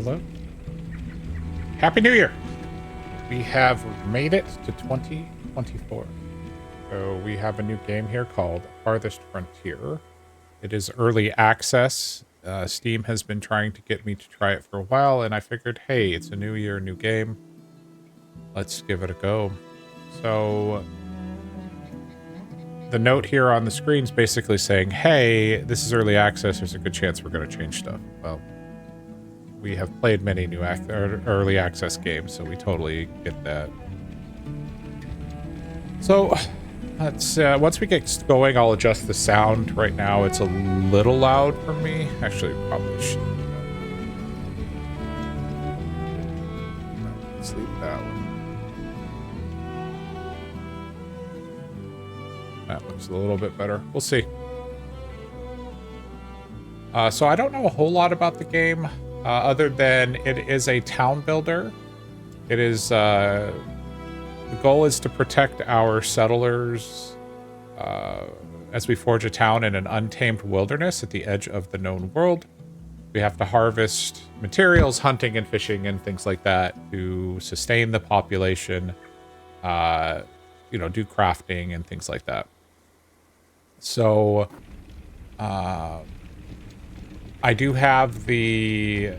Hello. Happy New Year! We have made it to 2024. So we have a new game here called Farthest Frontier. It is early access. Steam has been trying to get me to try it for a while, and I figured, hey, it's a new year, new game. Let's give it a go. So the note here on the screen is basically saying, hey, this is early access. There's a good chance we're going to change stuff. Well, we have played many new early access games, so we totally get that. So let's once we get going, I'll adjust the sound. Right now, it's a little loud for me. Actually, probably should. Let's leave that one. That looks a little bit better. We'll see. So I don't know a whole lot about the game, other than it is a town builder. It is the goal is to protect our settlers as we forge a town in an untamed wilderness at the edge of the known world. We have to harvest materials, hunting and fishing and things like that to sustain the population, do crafting and things like that. So I do have the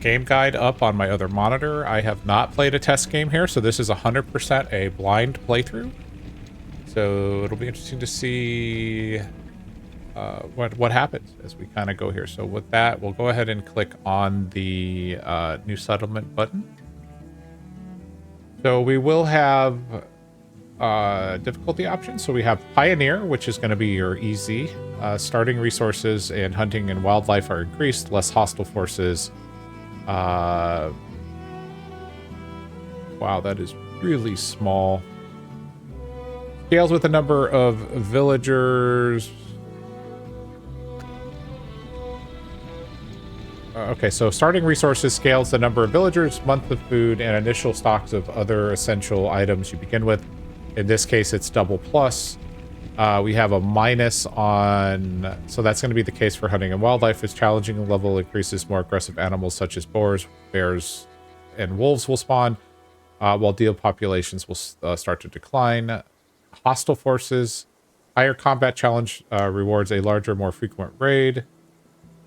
game guide up on my other monitor. I have not played a test game here, so this is 100% a blind playthrough. So it'll be interesting to see what happens as we kind of go here. So with that, we'll go ahead and click on the new settlement button. So we will have difficulty options. So we have Pioneer, which is going to be your easy. Starting resources and hunting and wildlife are increased. Less hostile forces. Wow, that is really small. Scales with the number of villagers. Okay, so starting resources scales the number of villagers, month of food, and initial stocks of other essential items you begin with. In this case, it's double plus. We have a minus on, so that's going to be the case for hunting and wildlife. As challenging level increases, more aggressive animals such as boars, bears, and wolves will spawn, while deal populations will start to decline. Hostile forces, higher combat challenge rewards a larger, more frequent raid,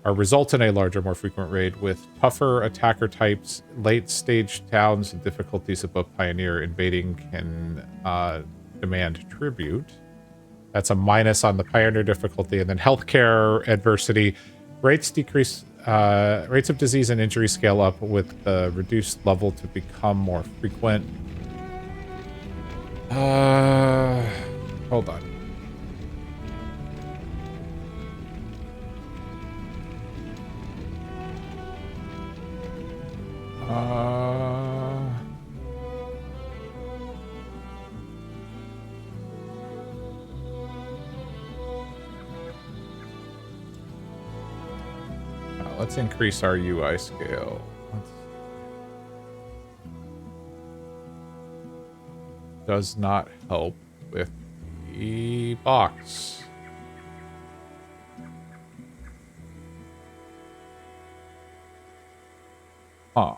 or results in a larger, more frequent raid with tougher attacker types, late stage towns, and difficulties above Pioneer. Invading can demand tribute. That's a minus on the Pioneer difficulty. And then healthcare adversity. Rates decrease. Rates of disease and injury scale up with the reduced level to become more frequent. Hold on. Let's increase our UI scale. Does not help with the box. Huh.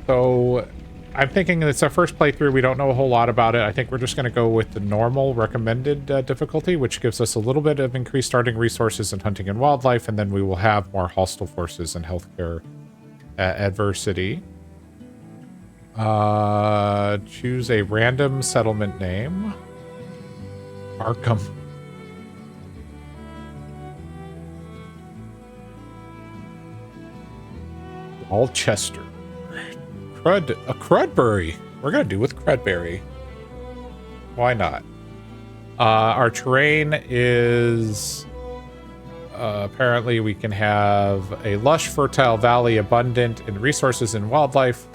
So I'm thinking it's our first playthrough. We don't know a whole lot about it. I think we're just going to go with the normal recommended difficulty, which gives us a little bit of increased starting resources in hunting and wildlife, and then we will have more hostile forces and healthcare adversity. Choose a random settlement name. Arkham. Alchester. A Crudberry. We're going to do with Crudberry. Why not? Our terrain is... apparently we can have a lush, fertile valley abundant in resources and wildlife.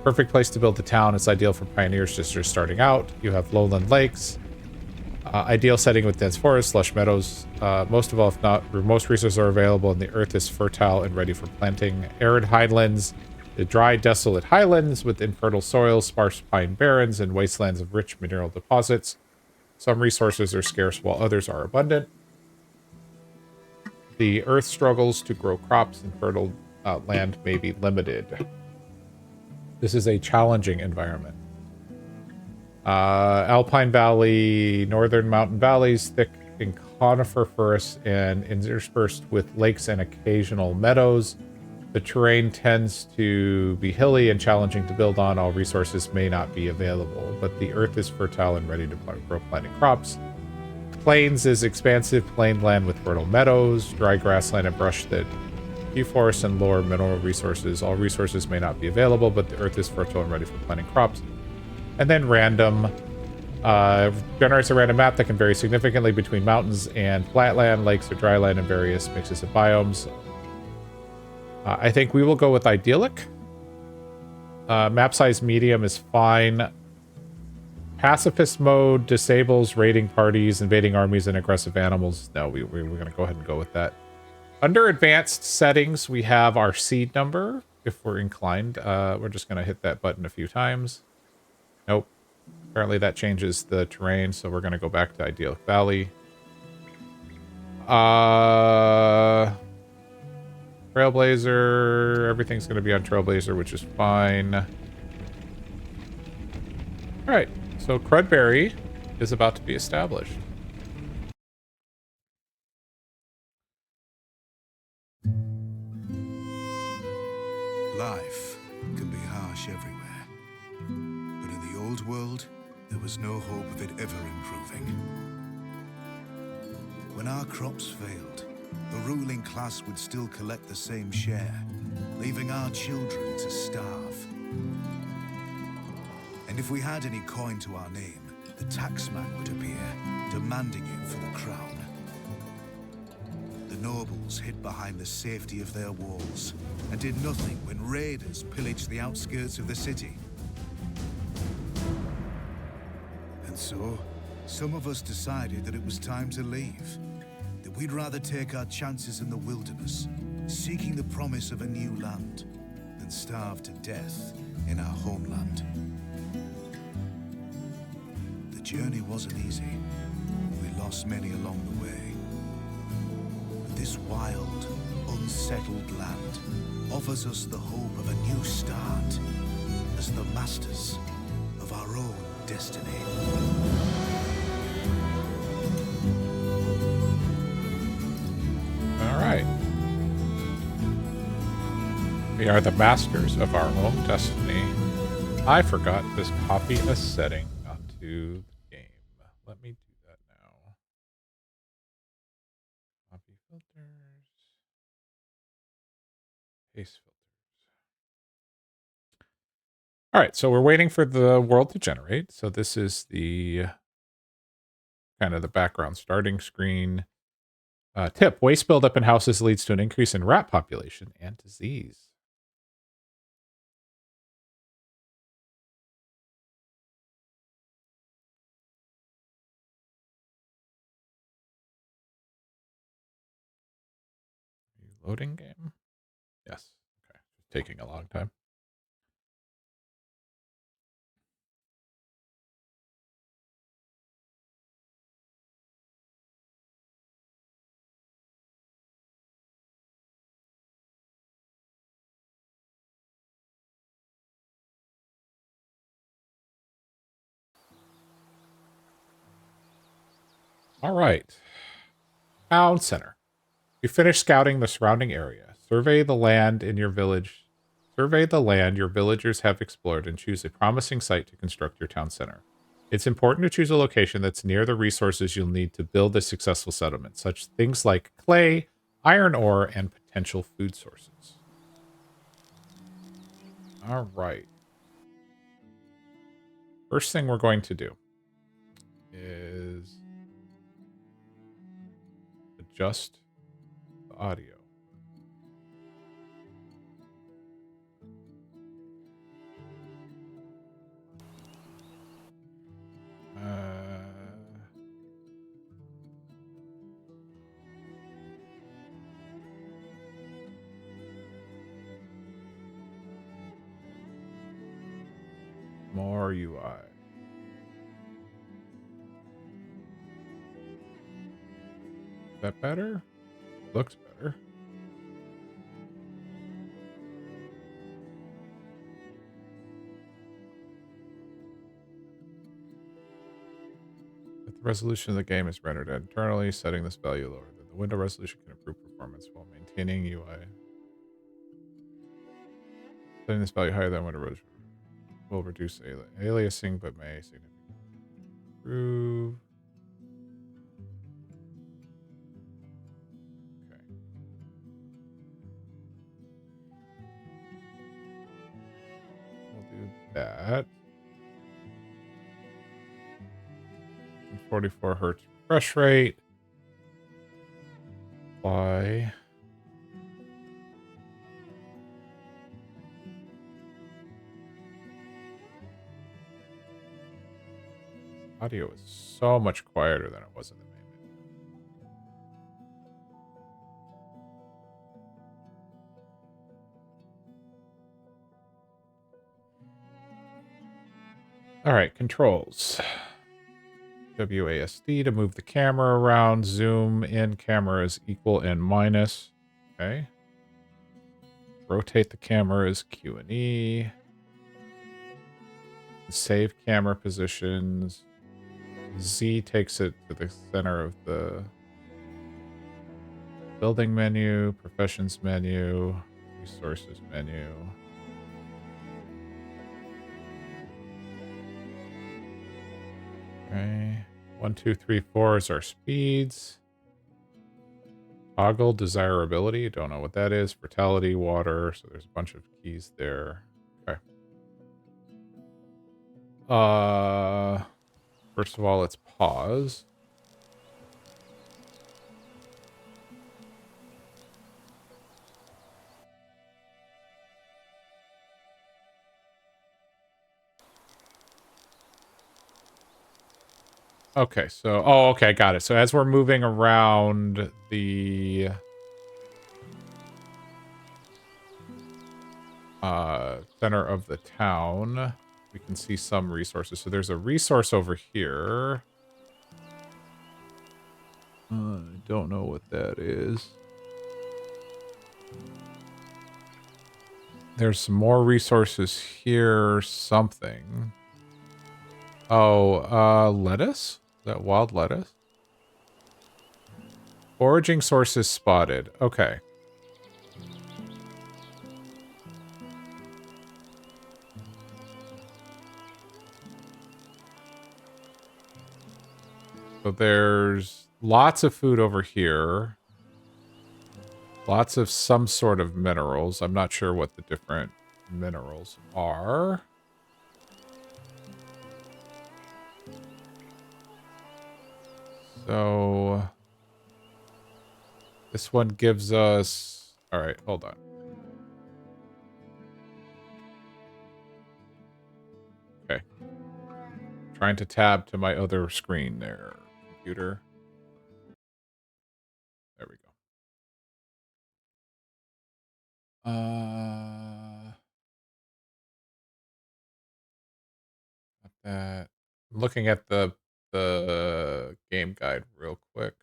Perfect place to build a town. It's ideal for pioneers just starting out. You have lowland lakes. Ideal setting with dense forests, lush meadows. Most of all, if not, most resources are available and the earth is fertile and ready for planting. Arid highlands. The dry, desolate highlands with infertile soils, sparse pine barrens, and wastelands of rich mineral deposits. Some resources are scarce while others are abundant. The earth struggles to grow crops, and fertile land may be limited. This is a challenging environment. Alpine Valley, northern mountain valleys, thick in conifer forests and interspersed with lakes and occasional meadows. The terrain tends to be hilly and challenging to build on. All resources may not be available, but the earth is fertile and ready to grow planting crops. Plains is expansive plain land with fertile meadows, dry grassland and brush that few forests and lower mineral resources. All resources may not be available, but the earth is fertile and ready for planting crops. And then random generates a random map that can vary significantly between mountains and flatland, lakes or dryland, and various mixes of biomes. I think we will go with idyllic. Map size medium is fine. Pacifist mode disables raiding parties, invading armies, and aggressive animals. No, we're going to go ahead and go with that. Under advanced settings, we have our seed number. If we're inclined, we're just going to hit that button a few times. Nope. Apparently that changes the terrain, so we're going to go back to Idyllic Valley. Trailblazer. Everything's going to be on Trailblazer, which is fine. All right. So Crudberry is about to be established. Life can be harsh everywhere, but in the old world, there was no hope of it ever improving. When our crops failed, the ruling class would still collect the same share, leaving our children to starve. And if we had any coin to our name, the taxman would appear, demanding it for the crown. The nobles hid behind the safety of their walls and did nothing when raiders pillaged the outskirts of the city. And so, some of us decided that it was time to leave, that we'd rather take our chances in the wilderness, seeking the promise of a new land, than starve to death in our homeland. The journey wasn't easy. We lost many along the way. This wild, unsettled land offers us the hope of a new start as the masters of our own destiny. All right. We are the masters of our own destiny. I forgot to copy a setting onto the game. Let me do that now. Copy filters. Paste filters. All right, so we're waiting for the world to generate. So this is the kind of the background starting screen. Tip: waste buildup in houses leads to an increase in rat population and disease. Loading game? Yes. Okay. It's taking a long time. All right. Town center. You finish scouting the surrounding area. Survey the land in your village. Survey the land your villagers have explored and choose a promising site to construct your town center. It's important to choose a location that's near the resources you'll need to build a successful settlement, such things like clay, iron ore, and potential food sources. All right. First thing we're going to do is adjust the audio. more UI. Is that better? Looks better. If the resolution of the game is rendered internally, setting this value lower than the window resolution can improve performance while maintaining UI. Setting this value higher than window resolution will reduce aliasing, but may significantly improve. Okay. We'll do that. 44 hertz refresh rate. Apply. Audio is so much quieter than it was in the main menu. All right, controls. WASD to move the camera around. Zoom in camera is equal and minus. Okay. Rotate the camera is Q and E. Save camera positions. Z takes it to the center of the building menu, professions menu, resources menu. Okay. 1, 2, 3, 4 is our speeds. Toggle desirability. Don't know what that is. Fertility, water. So there's a bunch of keys there. Okay. First of all, let's pause. Okay, so okay, got it. So as we're moving around the center of the town, we can see some resources. So there's a resource over here. I don't know what that is. There's some more resources here, something. Oh, lettuce? Is that wild lettuce? Foraging sources spotted. Okay. So there's lots of food over here. Lots of some sort of minerals. I'm not sure what the different minerals are. So this one gives us... All right, hold on. Okay. Trying to tab to my other screen there, computer. There we go. That. I'm looking at the game guide real quick.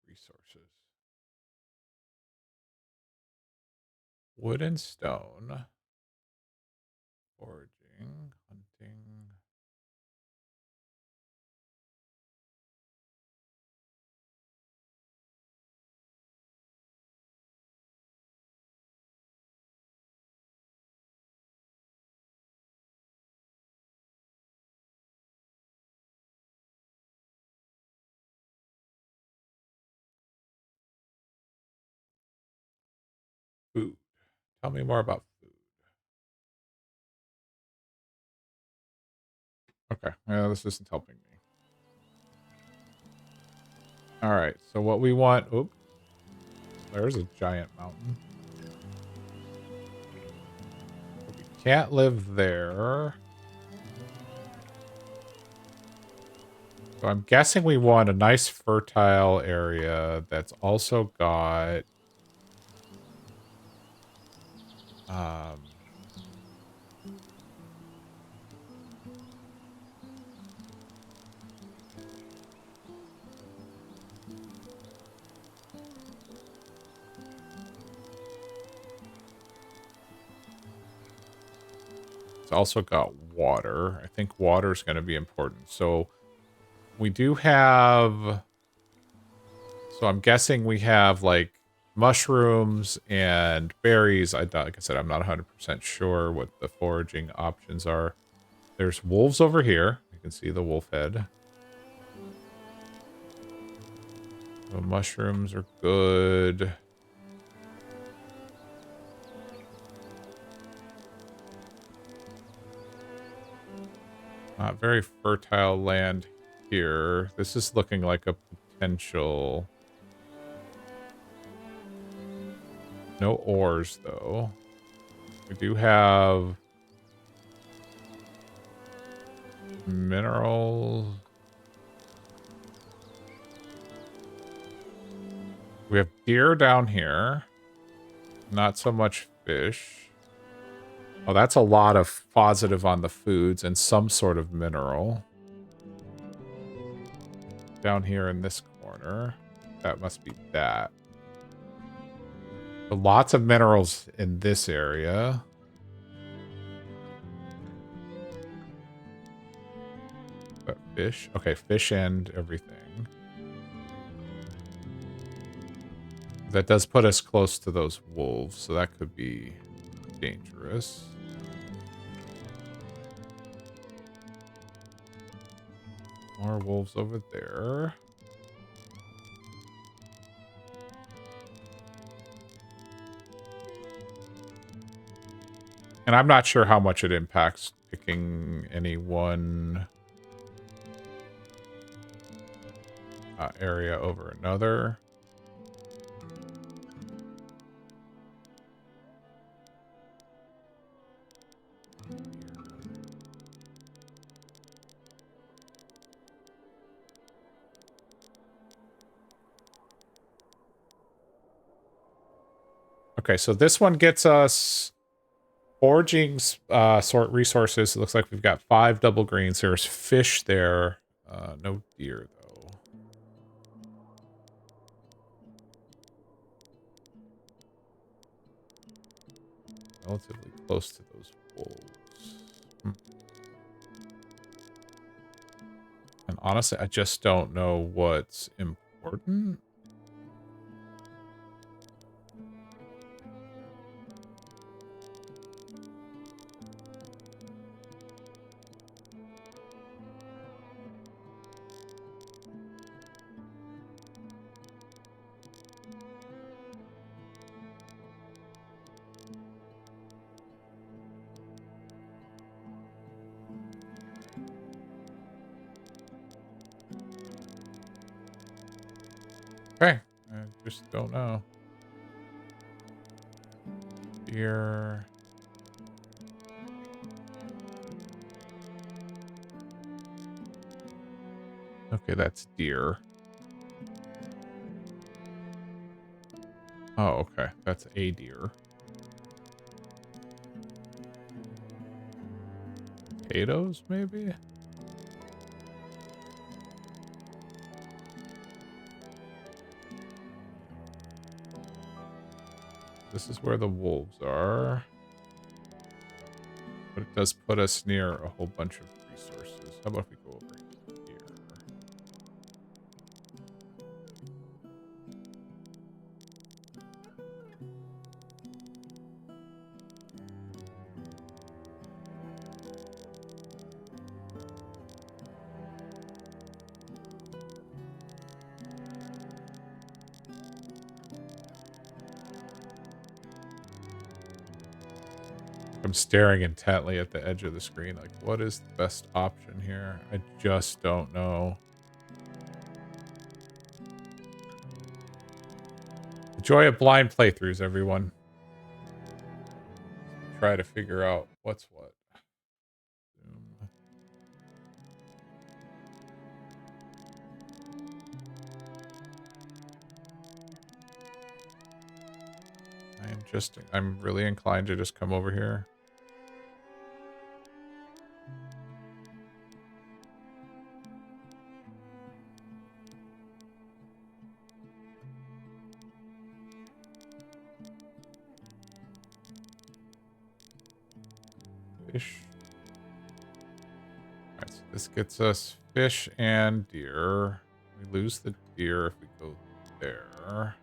Resources. Wood and stone. Foraging. Hunting. Food. Tell me more about food. Okay. This isn't helping me. All right. So what we want... Oop. There's a giant mountain. We can't live there. So I'm guessing we want a nice fertile area that's also got um it's also got water. I think water is going to be important. So we do have, so I'm guessing we have like mushrooms and berries. Like I said, I'm not 100% sure what the foraging options are. There's wolves over here. You can see the wolf head. The mushrooms are good. Not very fertile land here. This is looking like a potential. No ores, though. We do have minerals. We have deer down here. Not so much fish. Oh, that's a lot of positive on the foods and some sort of mineral. Down here in this corner. That must be that. So lots of minerals in this area. But fish? Okay, fish and everything. That does put us close to those wolves, so that could be dangerous. More wolves over there. And I'm not sure how much it impacts picking any one area over another. Okay, so this one gets us foraging sort resources. It looks like we've got 5 double greens. There's fish there. No deer, though. Relatively close to those wolves. And honestly, I just don't know what's important. Okay, I just don't know. Deer. Okay, that's deer. Oh, okay. That's a deer. Potatoes, maybe? This is where the wolves are. But it does put us near a whole bunch of resources. How about if we go over here? I'm staring intently at the edge of the screen. Like, what is the best option here? I just don't know. The joy of blind playthroughs, everyone. Try to figure out what's what. I'm really inclined to just come over here. Fish. Alright, so this gets us fish and deer. We lose the deer if we go there.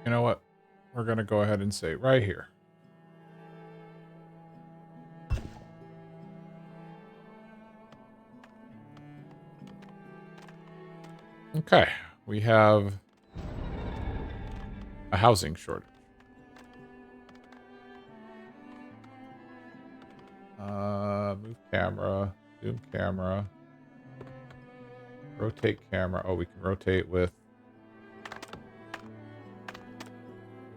You know what? We're going to go ahead and say right here. Okay. We have a housing shortage. Move camera, zoom camera, rotate camera. Oh, we can rotate with...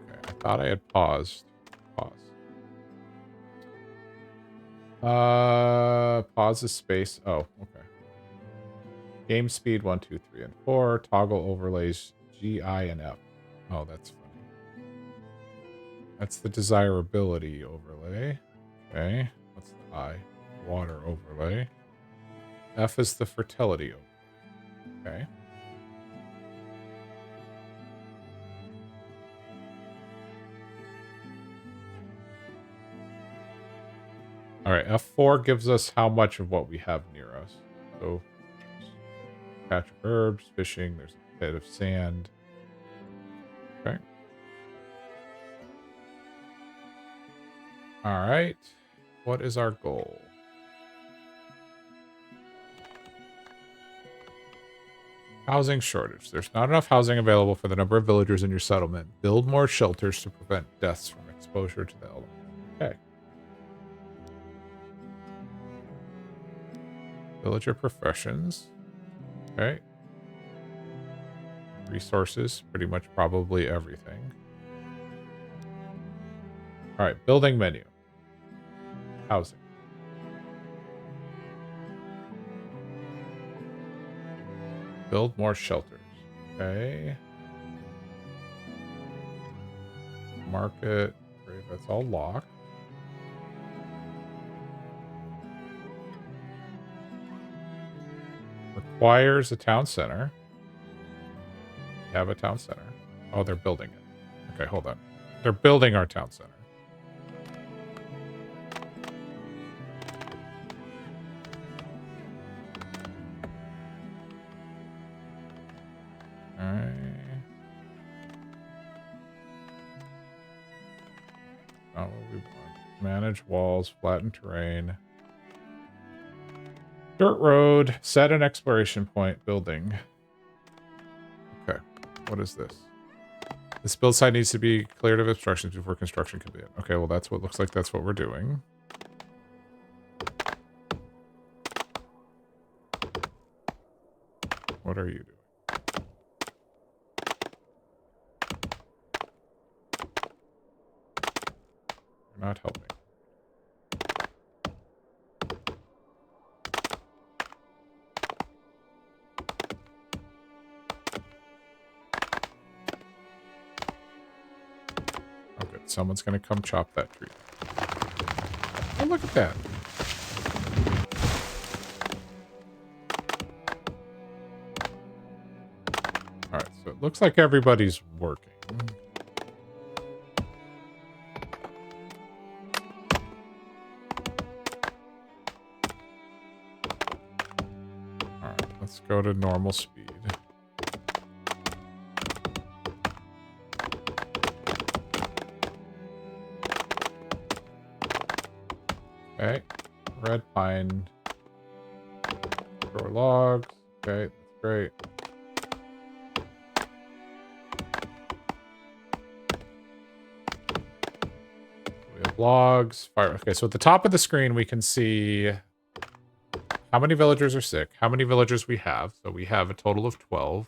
Okay, I thought I had paused. Pause. Pause the space. Oh, okay. Game speed 1, 2, 3, and 4. Toggle overlays G, I, and F. Oh, that's funny. That's the desirability overlay. Okay. What's the I? Water overlay. F is the fertility overlay. Okay. All right, F4 gives us how much of what we have near us. So, patch of herbs, fishing, there's a bit of sand. Okay. All right. What is our goal? Housing shortage. There's not enough housing available for the number of villagers in your settlement. Build more shelters to prevent deaths from exposure to the elements. Okay. Villager professions. Okay. Resources. Pretty much probably everything. All right. Building menu. Housing. Build more shelters. Okay. Market. Great. That's all locked. Requires a town center. We have a town center. Oh, they're building it. Okay, hold on. They're building our town center. Alright. Not what we want. Manage walls, flatten terrain. Dirt road, set an exploration point, building. Okay, what is this? This build site needs to be cleared of obstructions before construction can begin. Okay, well that's what looks like that's what we're doing. What are you doing? You're not helping. Oh, good. Someone's going to come chop that tree. Oh, look at that. All right, so it looks like everybody's working. All right, let's go to normal speed. Okay, red pine. Throw logs. Okay, that's great. We have logs. Fire. Okay, so at the top of the screen, we can see how many villagers are sick, how many villagers we have. So we have a total of 12.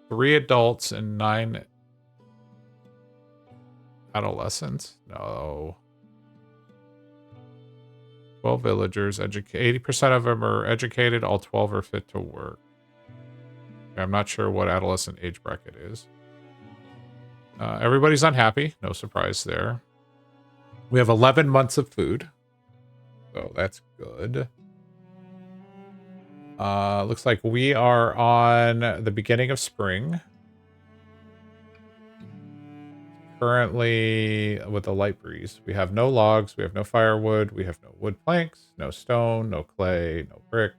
3 adults and 9 adolescents. No. 12 villagers. 80% of them are educated. All 12 are fit to work. I'm not sure what adolescent age bracket is. Everybody's unhappy. No surprise there. We have 11 months of food. So that's good. Looks like we are on the beginning of spring. Currently with a light breeze. We have no logs. We have no firewood. We have no wood planks. No stone. No clay. No brick.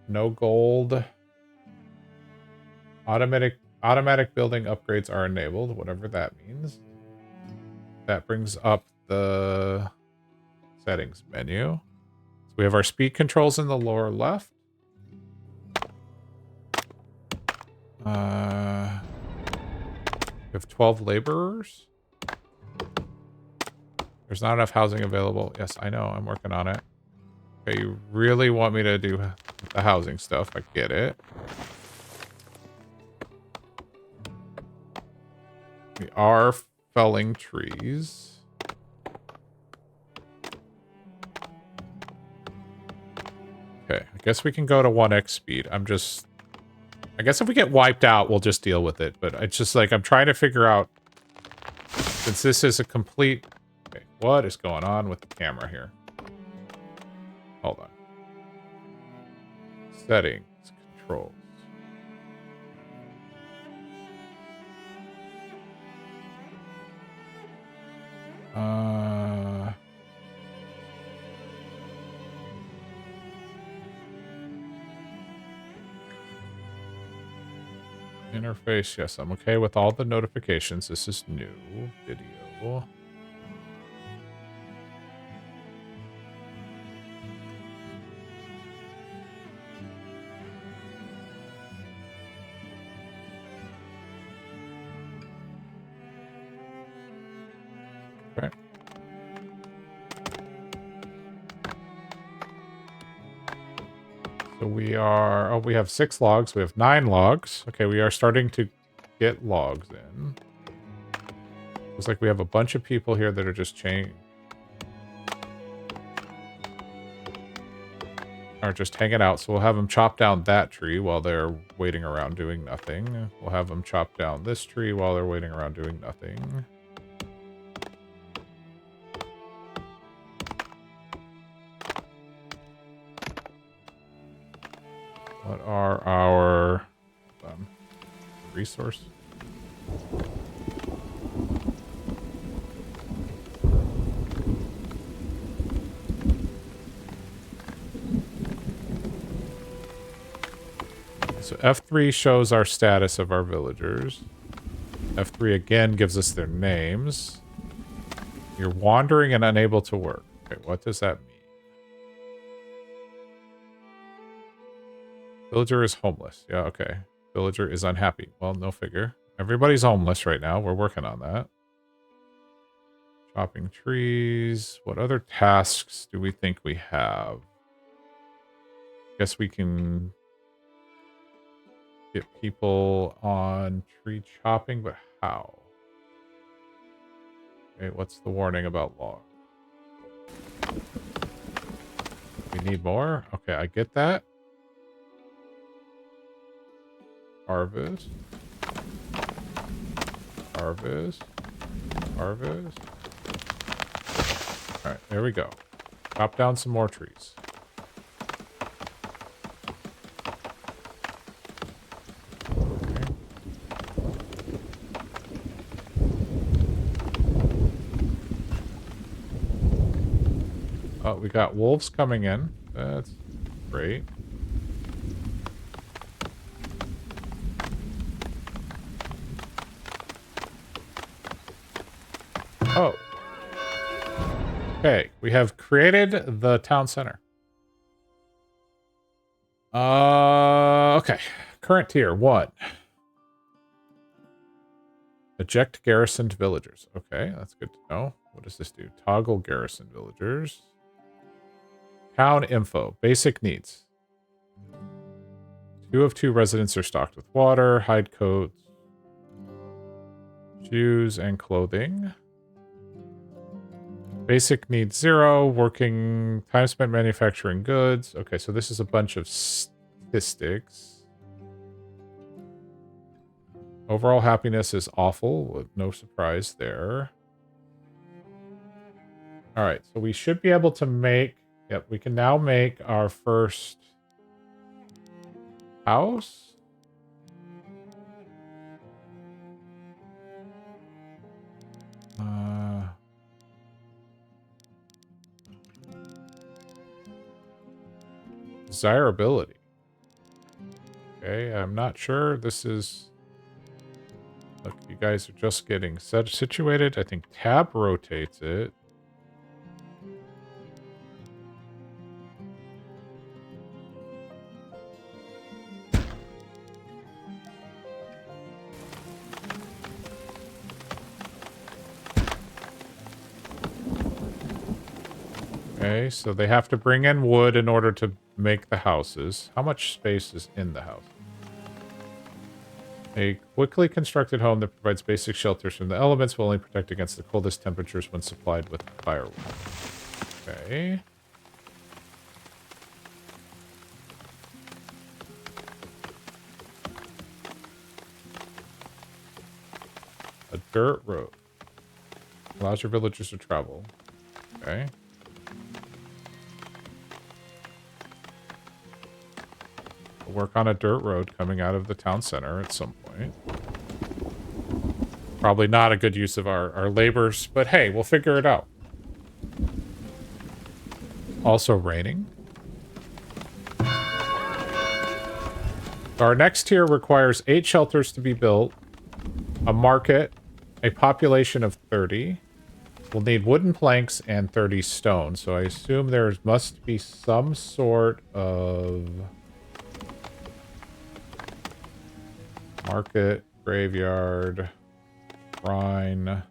No gold. Automatic building upgrades are enabled, whatever that means. That brings up the settings menu. So we have our speed controls in the lower left. We have 12 laborers. There's not enough housing available. Yes, I know. I'm working on it. Okay, you really want me to do the housing stuff. I get it. We are felling trees. Okay, I guess we can go to 1x speed. I guess if we get wiped out, we'll just deal with it. But it's just like, I'm trying to figure out, since this is a complete... Okay, what is going on with the camera here? Hold on. Settings, controls. Interface, yes, I'm okay with all the notifications. This is new video. Okay. So we are, we have 6 logs. We have 9 logs. Okay, we are starting to get logs in. Looks like we have a bunch of people here that are just hanging out. So we'll have them chop down that tree while they're waiting around doing nothing. We'll have them chop down this tree while they're waiting around doing nothing. What are our resource? So F3 shows our status of our villagers. F3 again gives us their names. You're wandering and unable to work. Okay, what does that mean? Villager is homeless. Yeah, okay. Villager is unhappy. Well, no figure. Everybody's homeless right now. We're working on that. Chopping trees. What other tasks do we think we have? Guess we can get people on tree chopping, but how? Okay, what's the warning about log? We need more? Okay, I get that. Harvest. Harvest. Harvest. Alright, there we go. Chop down some more trees. Okay. Oh, we got wolves coming in. That's great. Oh. Okay, we have created the town center. Okay. Current tier 1. Eject garrisoned villagers. Okay, that's good to know. What does this do? Toggle garrison villagers. Town info. Basic needs. 2 of 2 residents are stocked with water, hide coats, shoes, and clothing. Basic needs 0. Working time spent manufacturing goods. Okay, so this is a bunch of statistics. Overall happiness is awful, with no surprise there. All right, so we should be able to make... Yep, we can now make our first house. Desirability. Okay, I'm not sure. This is... Look, you guys are just getting situated. I think tab rotates it. Okay, so they have to bring in wood in order to make the houses. How much space is in the house? A quickly constructed home that provides basic shelters from the elements will only protect against the coldest temperatures when supplied with firewood. Okay. A dirt road. Allows your villagers to travel. Okay. We'll work on a dirt road coming out of the town center at some point. Probably not a good use of our labors, but hey, we'll figure it out. Also raining. Our next tier requires 8 shelters to be built, a market, a population of 30. We'll need wooden planks and 30 stone, so I assume there must be some sort of market, graveyard, shrine.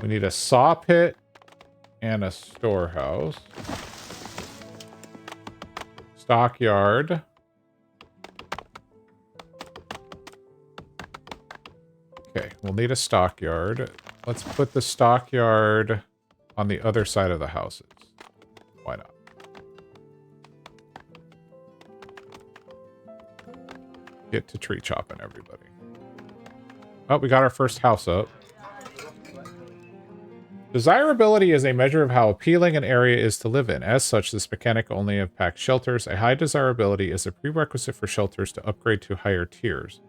We need a saw pit and a storehouse. Stockyard. Okay, we'll need a stockyard. Let's put the stockyard on the other side of the houses. Why not? Get to tree chopping, everybody. Oh, we got our first house up. Desirability is a measure of how appealing an area is to live in. As such, this mechanic only impacts shelters. A high desirability is a prerequisite for shelters to upgrade to higher tiers.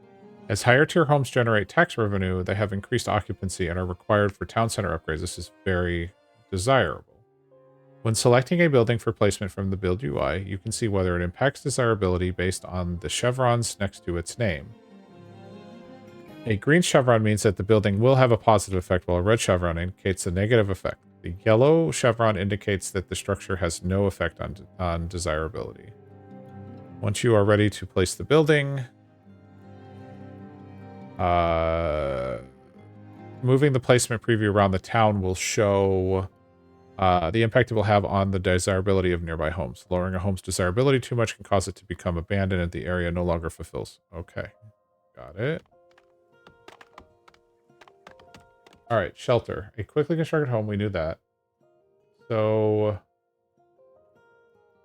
As higher tier homes generate tax revenue, they have increased occupancy and are required for town center upgrades. This is very desirable. When selecting a building for placement from the build UI, you can see whether it impacts desirability based on the chevrons next to its name. A green chevron means that the building will have a positive effect, while a red chevron indicates a negative effect. The yellow chevron indicates that the structure has no effect on desirability. Once you are ready to place the building, moving the placement preview around the town will show the impact it will have on the desirability of nearby homes. Lowering a home's desirability too much can cause it to become abandoned and the area no longer fulfills. Okay, got it. All right, shelter. A quickly constructed home. We knew that. So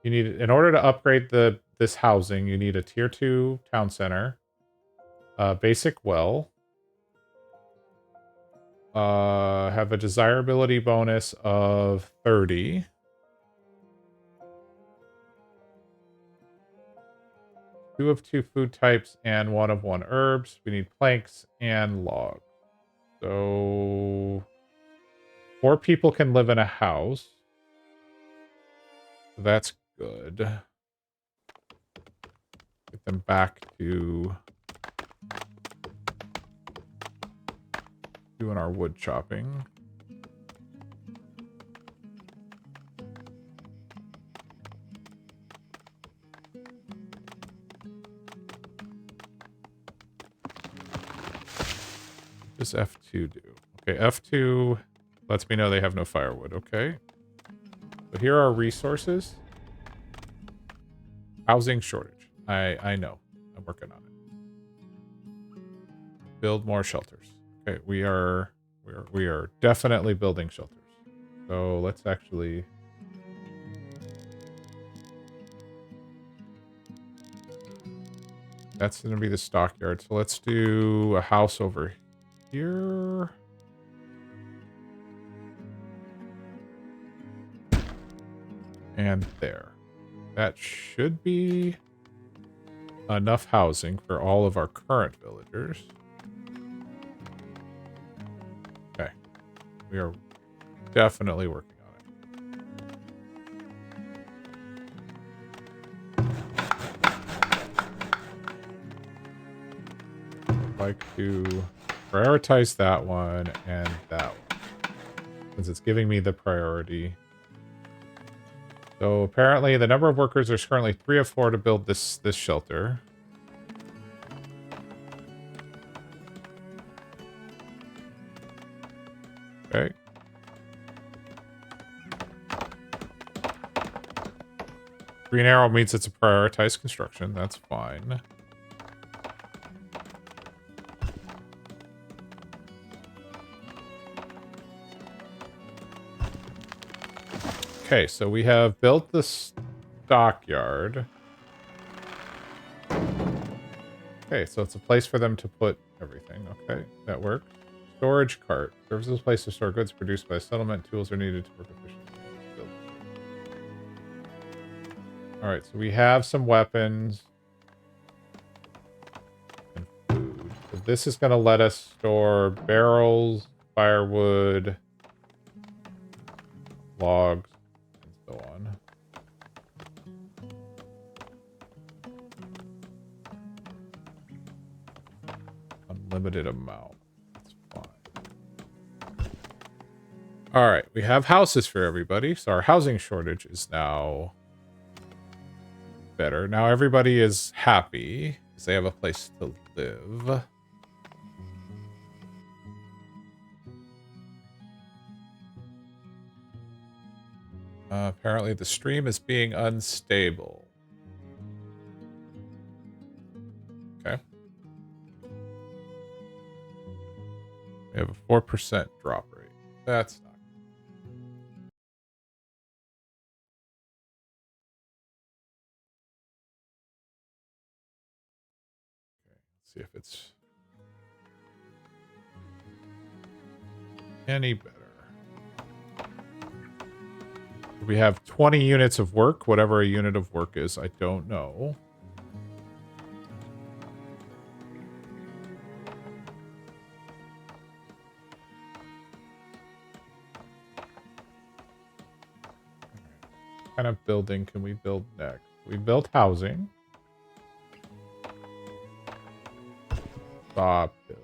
you need, in order to upgrade this housing, you need a tier 2 town center, basic well, have a desirability bonus of 30. Two of 2 food types and 1 of 1 herbs. We need planks and logs. So 4 people can live in a house. That's good. Get them back to doing our wood chopping. What does F2 do? Okay, F2 lets me know they have no firewood. Okay. So here are resources. Housing shortage. I know. I'm working on it. Build more shelters. Okay, we are definitely building shelters. So let's actually That's going to be the stockyard. So let's do a house over here. And there. That should be enough housing for all of our current villagers. Okay. We are definitely working on it. I'd like to prioritize that one and that one, since it's giving me the priority. So apparently the number of workers is currently 3 of 4 to build this shelter. Okay. Green arrow means it's a prioritized construction. That's fine. Okay, so we have built the stockyard. Okay, so it's a place for them to put everything. Okay, that works. Storage cart. Serves as a place to store goods produced by a settlement. Tools are needed to work efficiently. Alright, so we have some weapons. And food. So this is going to let us store barrels, firewood, logs, and so on. Unlimited amount. That's fine. Alright, we have houses for everybody, so our housing shortage is now better. Now everybody is happy because they have a place to live. Apparently the stream is being unstable. Okay. We have a 4% drop rate. That's not good. Okay, let's see if it's any better. We have 20 units of work. Whatever a unit of work is, I don't know. What kind of building can we build next? We built housing. Stop build.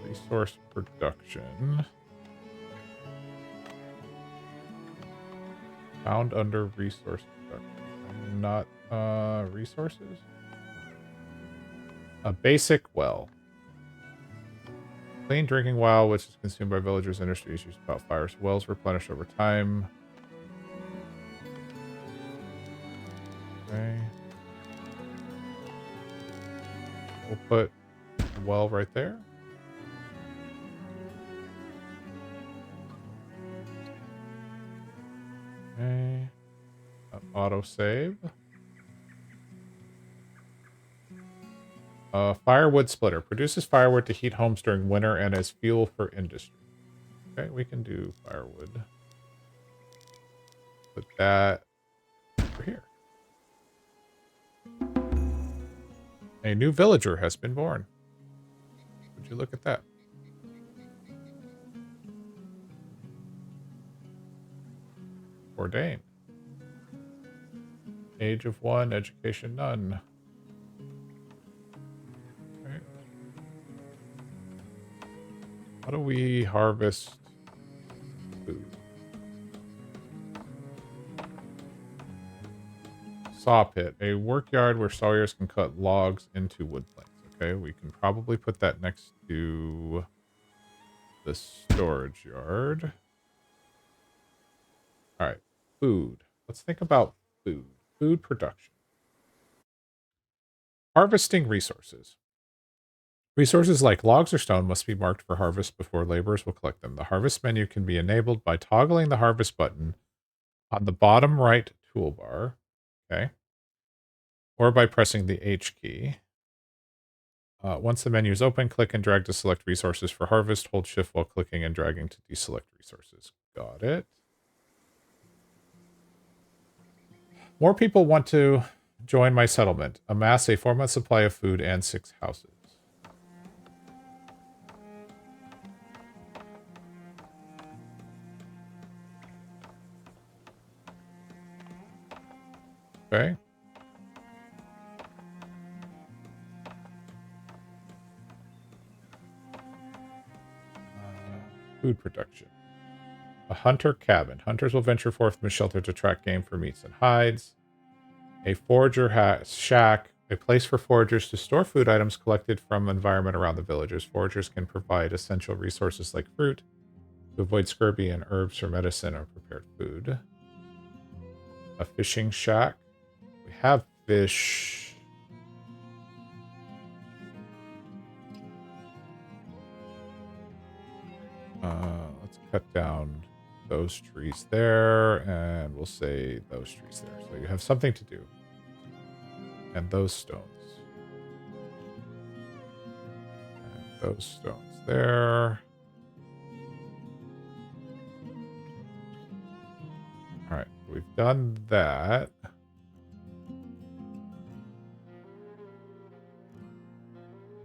Resource production. Found under resource production. Not resources. A basic well. Clean drinking well, which is consumed by villagers' industries used to put out fires. Wells replenish over time. Okay. We'll put a well right there. Okay. Auto save. Firewood splitter. Produces firewood to heat homes during winter and as fuel for industry. Okay, we can do firewood. Put that over here. A new villager has been born. Would you look at that? Ordained. Age of 1, education none. Okay. How do we harvest food? Saw pit. A workyard where sawyers can cut logs into wood planks. Okay, we can probably put that next to the storage yard. All right, food. Let's think about food. Food production. Harvesting resources. Resources like logs or stone must be marked for harvest before laborers will collect them. The harvest menu can be enabled by toggling the harvest button on the bottom right toolbar. Okay. or by pressing the H key. Once the menu is open, click and drag to select resources for harvest. Hold shift while clicking and dragging to deselect resources. Got it. More people want to join my settlement. Amass a 4-month supply of food and 6 houses. Okay. Food production. A hunter cabin. Hunters will venture forth from the shelter to track game for meats and hides. A forager shack. A place for foragers to store food items collected from the environment around the villagers. Foragers can provide essential resources like fruit to avoid scurvy and herbs for medicine or prepared food. A fishing shack. We have fish. Let's cut down those trees there, and we'll say those trees there. So you have something to do. And those stones. And those stones there. Alright, we've done that.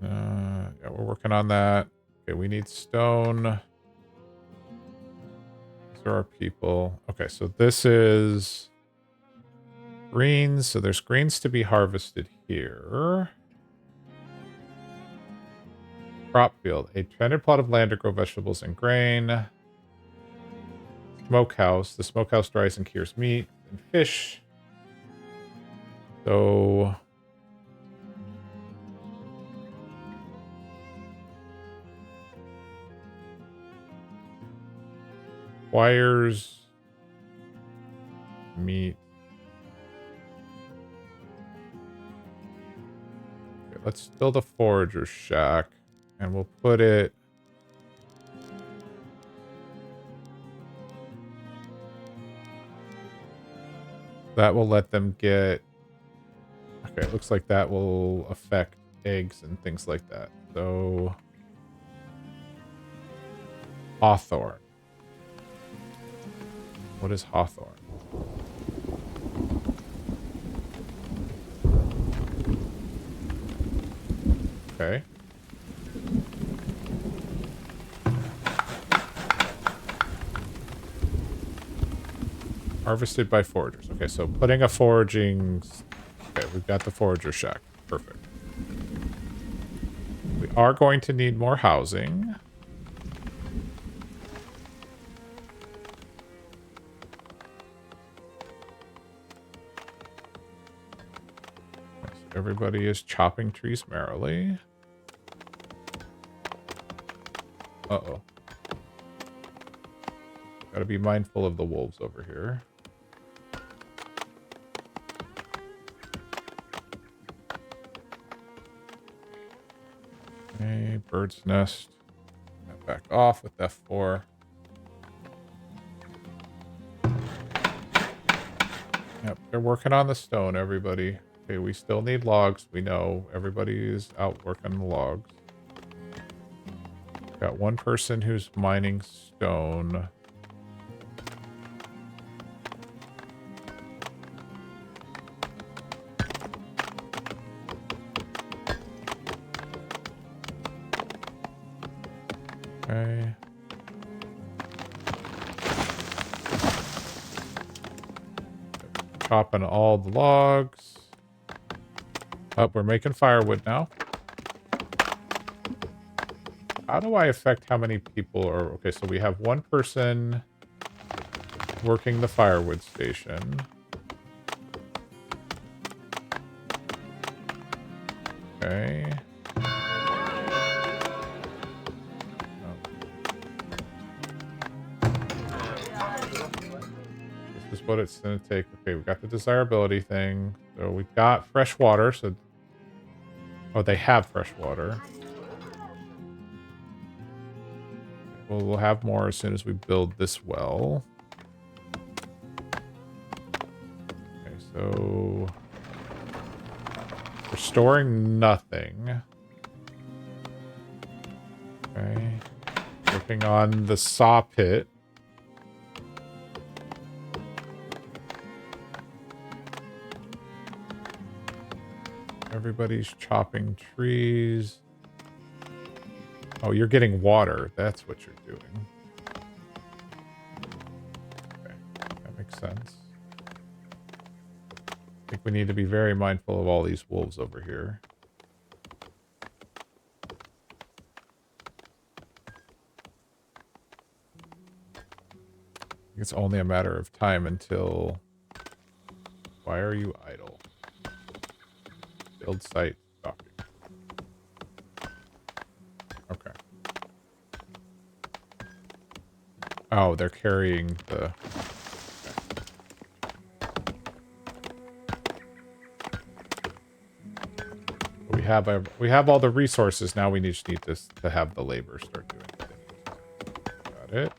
Yeah, we're working on that. Okay, we need stone. These are our people. Okay, so this is greens. So there's greens to be harvested here. Crop field. A tended plot of land to grow vegetables and grain. Smokehouse. The smokehouse dries and cures meat and fish. So requires meat. Okay, let's build a forager shack, and we'll put it. That will let them get. Okay, it looks like that will affect eggs and things like that. So hawthorn. What is hawthorn? Okay. Harvested by foragers. Okay, so putting a foraging. Okay, we've got the forager shack. Perfect. We are going to need more housing. Okay, so everybody is chopping trees merrily. Uh-oh. Gotta be mindful of the wolves over here. Okay, bird's nest. Back off with F4. Yep, they're working on the stone, everybody. Okay, we still need logs. We know everybody is out working the logs. Got one person who's mining stone. Okay. Chopping all the logs. Oh, we're making firewood now. How do I affect how many people are... Okay, so we have one person working the firewood station. Okay. This is what it's going to take. Okay, we got the desirability thing. So we've got fresh water. So, oh, they have fresh water. Well, we'll have more as soon as we build this well. Okay, so We're storing nothing. Okay. Working on the saw pit. Everybody's chopping trees. Oh, you're getting water. That's what you're doing. Okay, that makes sense. I think we need to be very mindful of all these wolves over here. It's only a matter of time until... Why are you idle? Build site docking. Okay. Oh, they're carrying the... Okay. We have all the resources now. We just need to have the labor start doing things. Got it.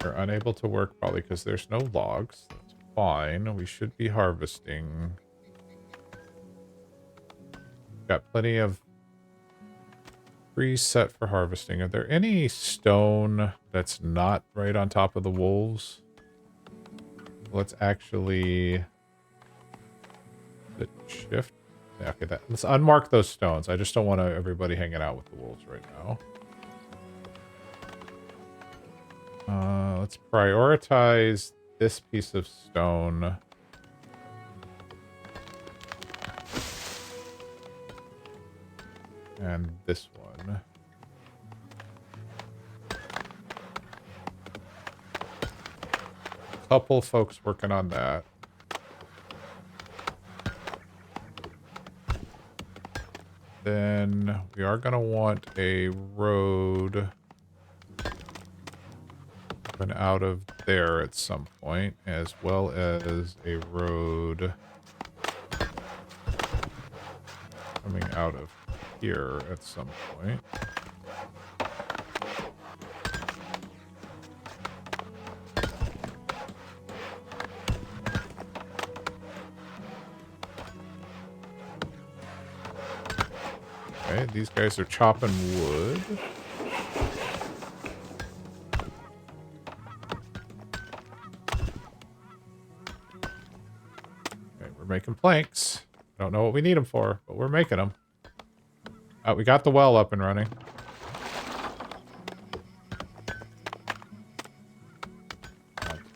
We're unable to work probably because there's no logs. That's fine. We should be harvesting. Got plenty of trees set for harvesting. Are there any stone that's not right on top of the wolves? Let's actually shift. Yeah, okay, let's unmark those stones. I just don't want everybody hanging out with the wolves right now. Let's prioritize this piece of stone. And this one. Couple folks working on that. Then we are going to want a road coming out of there at some point, as well as a road coming out of here at some point. Okay, these guys are chopping wood. Okay, we're making planks. Don't know what we need them for, but we're making them. We got the well up and running.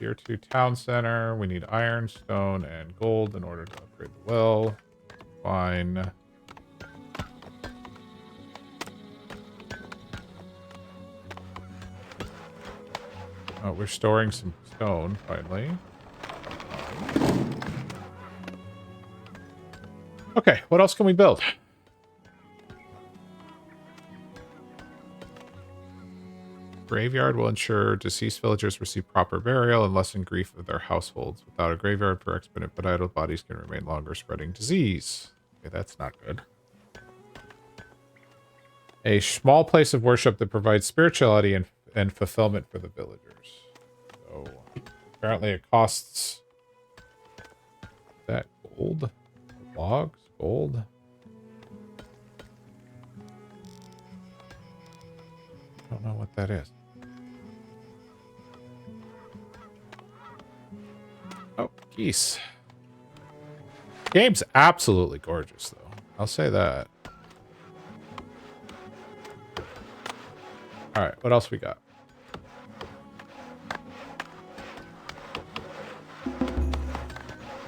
Tier 2 town center. We need ironstone and gold in order to upgrade the well. Fine. Oh, we're storing some stone, finally. Okay, what else can we build? Graveyard will ensure deceased villagers receive proper burial and lessen grief of their households. Without a graveyard for exponent, but idle bodies can remain longer, spreading disease. Okay, that's not good. A small place of worship that provides spirituality and fulfillment for the villagers. So, apparently it costs... that gold? Logs? Gold? I don't know what that is. Oh, geese. Game's absolutely gorgeous, though. I'll say that. Alright, what else we got?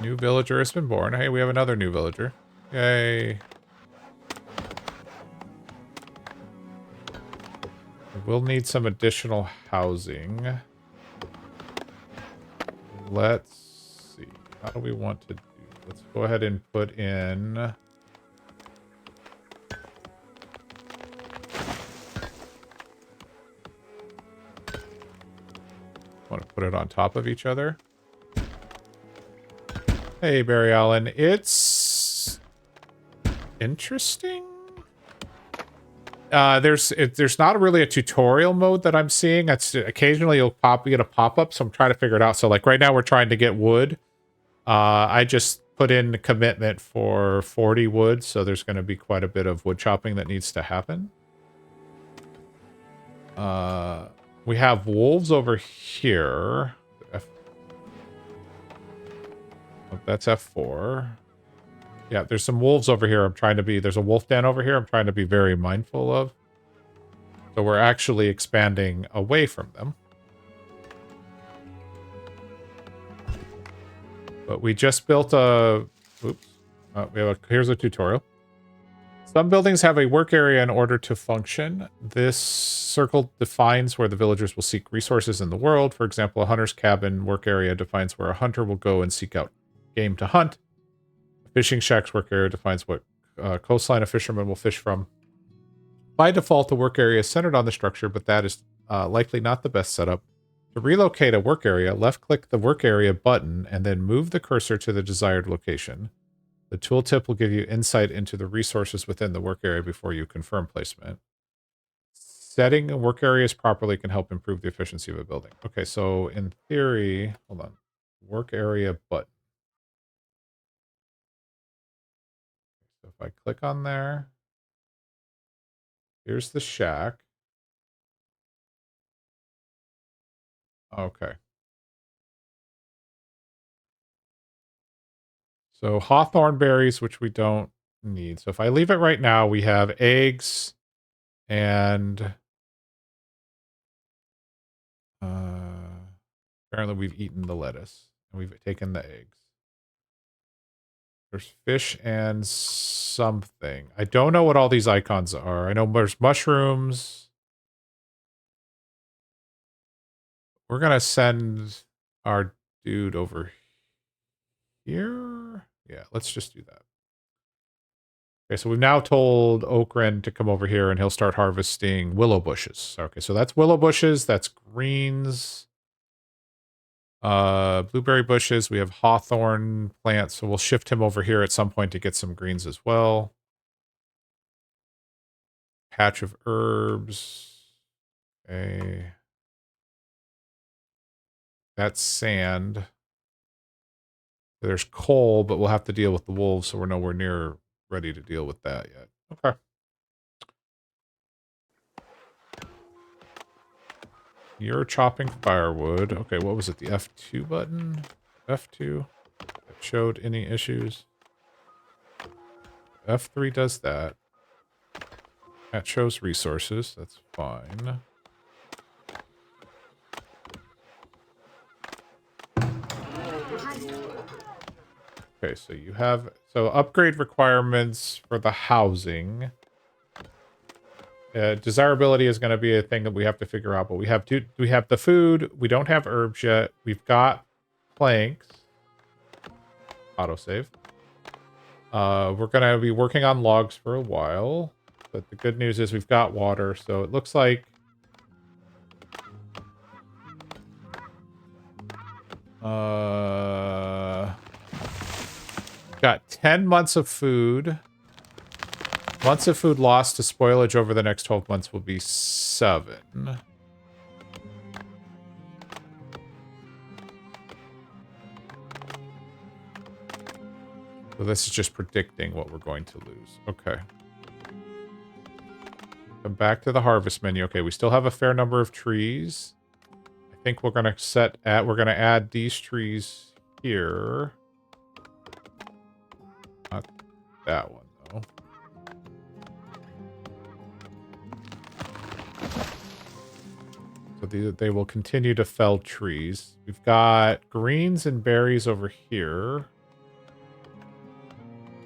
New villager has been born. Hey, we have another new villager. Yay. We'll need some additional housing. Let's see. How do we want to do? Let's go ahead and put in... want to put it on top of each other. Hey, Barry Allen. It's... interesting? there's not really a tutorial mode that I'm seeing. It's occasionally you'll get a pop-up, so I'm trying to figure it out. So like right now we're trying to get wood. I just put in a commitment for 40 wood, so there's going to be quite a bit of wood chopping that needs to happen. We have wolves over here. That's F4. Yeah, there's some wolves over here. There's a wolf den over here I'm trying to be very mindful of. So we're actually expanding away from them. But we just built a... Oops. Here's a tutorial. Some buildings have a work area in order to function. This circle defines where the villagers will seek resources in the world. For example, a hunter's cabin work area defines where a hunter will go and seek out game to hunt. A fishing shack's work area defines what coastline a fisherman will fish from. By default, the work area is centered on the structure, but that is likely not the best setup. To relocate a work area, left-click the work area button and then move the cursor to the desired location. The tooltip will give you insight into the resources within the work area before you confirm placement. Setting work areas properly can help improve the efficiency of a building. Okay, so in theory, hold on. Work area button. So if I click on there, here's the shack. Okay. So hawthorn berries, which we don't need. So if I leave it right now, we have eggs and apparently we've eaten the lettuce and we've taken the eggs. There's fish and something. I don't know what all these icons are. I know there's mushrooms. We're going to send our dude over here. Yeah, let's just do that. Okay, so we've now told Okren to come over here and he'll start harvesting willow bushes. Okay, so that's willow bushes. That's greens. Blueberry bushes. We have hawthorn plants. So we'll shift him over here at some point to get some greens as well. Patch of herbs. Okay. That's sand. There's coal, but we'll have to deal with the wolves, so we're nowhere near ready to deal with that yet. Okay. You're chopping firewood. Okay, what was it? The F2 button? F2? That showed any issues. F3 does that. That shows resources. That's fine. Okay, so you have... So upgrade requirements for the housing. Desirability is going to be a thing that we have to figure out, but we have the food. We don't have herbs yet. We've got planks. Autosave. We're going to be working on logs for a while, but the good news is we've got water, so it looks like got 10 months of food. Months of food lost to spoilage over the next 12 months will be 7. So this is just predicting what we're going to lose. Okay. Come back to the harvest menu. Okay, we still have a fair number of trees. I think we're gonna add these trees here. Not that one though. So they will continue to fell trees. We've got greens and berries over here.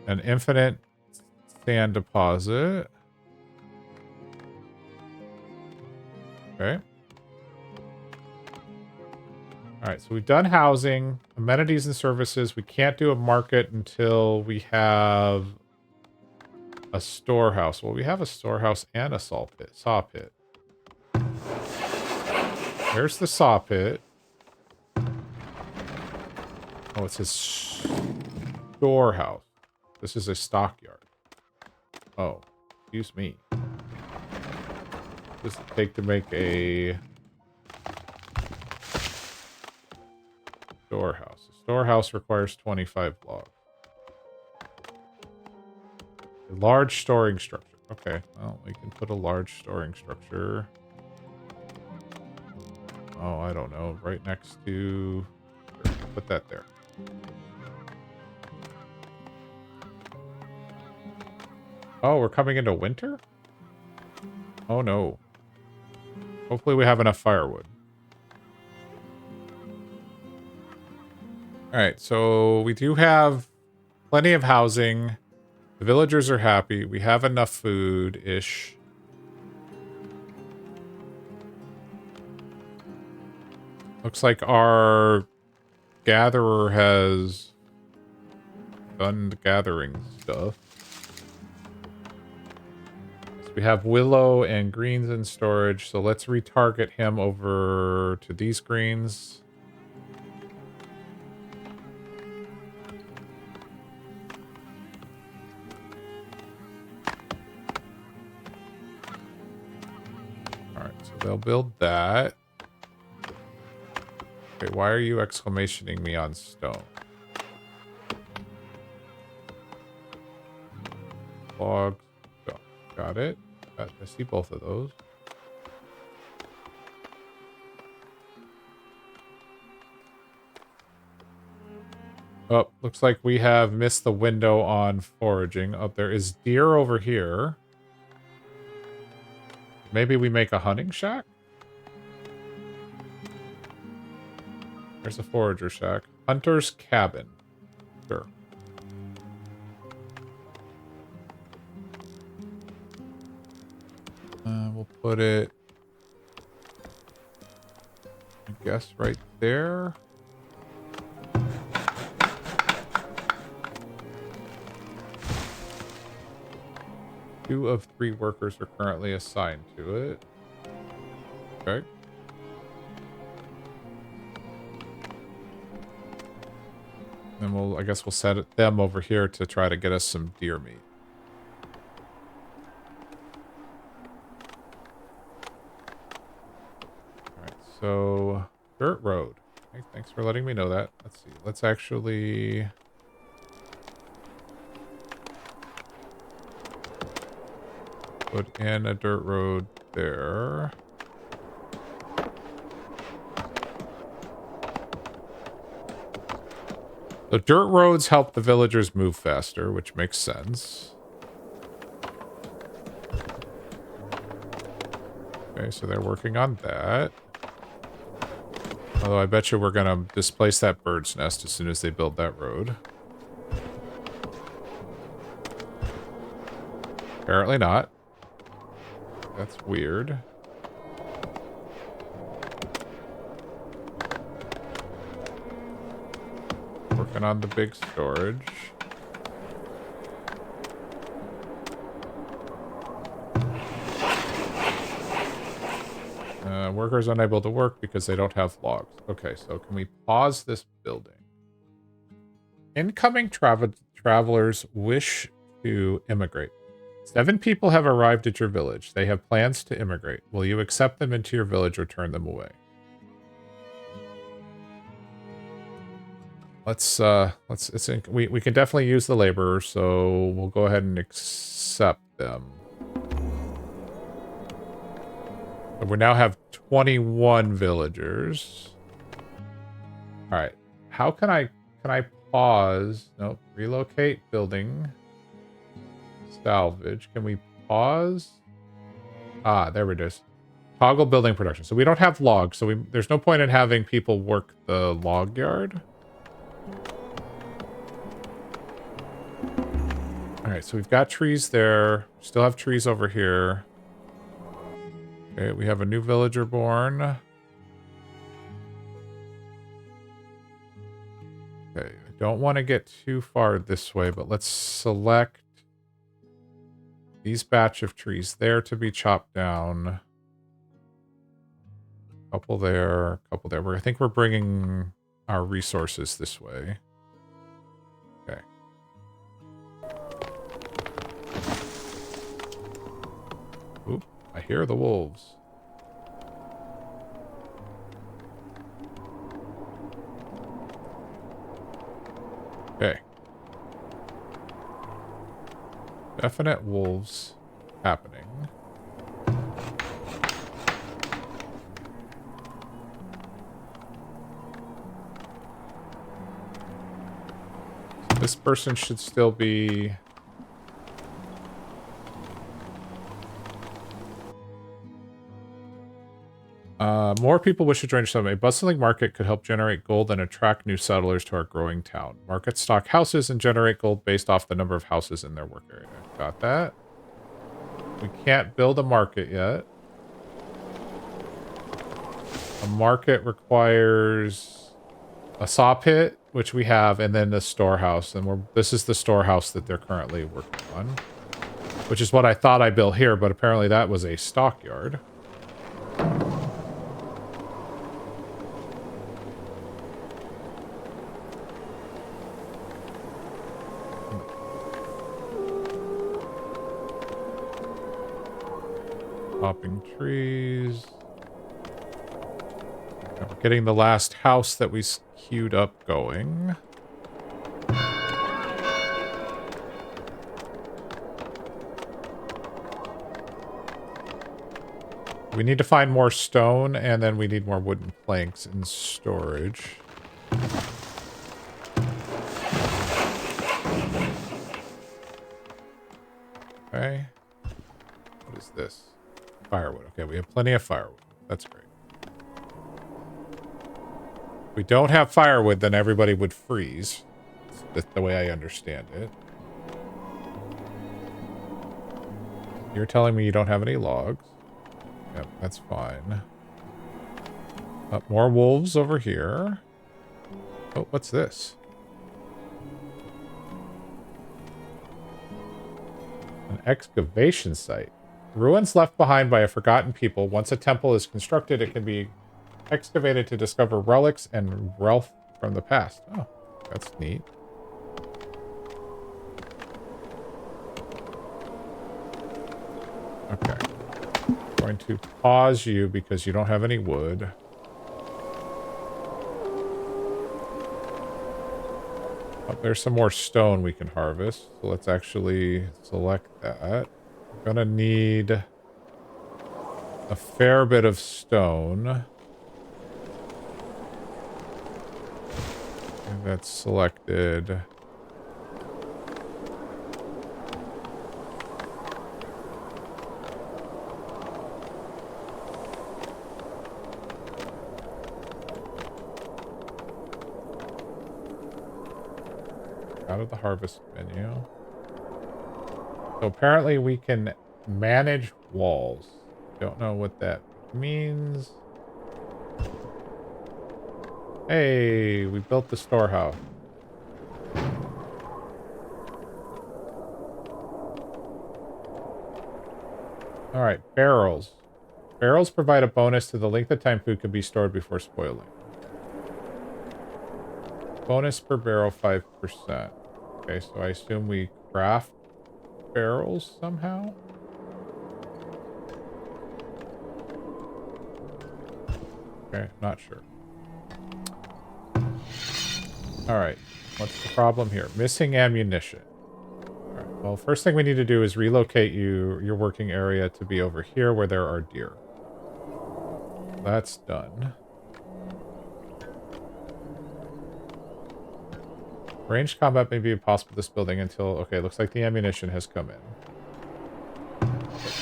An infinite sand deposit. Okay. Alright, so we've done housing, amenities and services. We can't do a market until we have a storehouse. Well, we have a storehouse and a saw pit. There's the saw pit. Oh, it says storehouse. This is a stockyard. Oh, excuse me. does it take to make a storehouse? A storehouse requires 25 logs. A large storing structure. Okay, well, we can put a large storing structure. Oh, I don't know. Right next to... Sure, put that there. Oh, we're coming into winter? Oh, no. Hopefully we have enough firewood. Alright, so we do have plenty of housing. The villagers are happy. We have enough food-ish. Looks like our gatherer has done gathering stuff. So we have willow and greens in storage, so let's retarget him over to these greens. Alright, so they'll build that. Okay, why are you exclamationing me on stone? Logs. Got it. I see both of those. Oh, looks like we have missed the window on foraging. Oh, there is deer over here. Maybe we make a hunting shack? There's a forager shack. Hunter's cabin. Sure. We'll put it, I guess, right there. Two of 3 workers are currently assigned to it. Okay. And I guess we'll set them over here to try to get us some deer meat. Alright, so dirt road. Okay, thanks for letting me know that. Let's see. Let's actually... put in a dirt road there. The dirt roads help the villagers move faster, which makes sense. Okay, so they're working on that. Although I bet you we're going to displace that bird's nest as soon as they build that road. Apparently not. That's weird. Working on the big storage. Workers unable to work because they don't have logs. Okay, so can we pause this building? Incoming travelers wish to immigrate. 7 people have arrived at your village. They have plans to immigrate. Will you accept them into your village or turn them away? We can definitely use the laborers, so we'll go ahead and accept them. But we now have 21 villagers. All right. How can I pause? Nope. Relocate building. Salvage. Can we pause? Ah, there it is. Toggle building production. So we don't have logs, so there's no point in having people work the log yard. All right, so we've got trees there. Still have trees over here. Okay, we have a new villager born. Okay, I don't want to get too far this way, but let's select these batch of trees there to be chopped down. Couple there, couple there. I think we're bringing our resources this way. Okay. Oop. I hear the wolves. Okay. Definite wolves happening. This person should still be... more people wish to join Summit. A bustling market could help generate gold and attract new settlers to our growing town. Markets stock houses and generate gold based off the number of houses in their work area. Got that. We can't build a market yet. A market requires a saw pit, which we have, and then the storehouse. And this is the storehouse that they're currently working on, which is what I thought I built here, but apparently that was a stockyard. Popping trees. We're getting the last house that we queued up going. We need to find more stone, and then we need more wooden planks in storage. Okay. What is this? Firewood. Okay, we have plenty of firewood. That's great. If we don't have firewood, then everybody would freeze. That's the way I understand it. You're telling me you don't have any logs. Yep, that's fine. More wolves over here. Oh, what's this? An excavation site. Ruins left behind by a forgotten people. Once a temple is constructed, it can be excavated to discover relics and wealth from the past. Oh, that's neat. Okay. I'm going to pause you because you don't have any wood. Oh, there's some more stone we can harvest. So let's actually select that. We're gonna need a fair bit of stone. And that's selected. Out of the harvest menu. So apparently we can manage walls. Don't know what that means. Hey, we built the storehouse. All right, barrels. Barrels provide a bonus to the length of time food can be stored before spoiling. Bonus per barrel 5%. Okay, so I assume we craft barrels somehow? Okay, not sure. Alright, what's the problem here? Missing ammunition. Alright, well, first thing we need to do is relocate your working area to be over here where there are deer. That's done. Ranged combat may be impossible with this building until... Okay, looks like the ammunition has come in.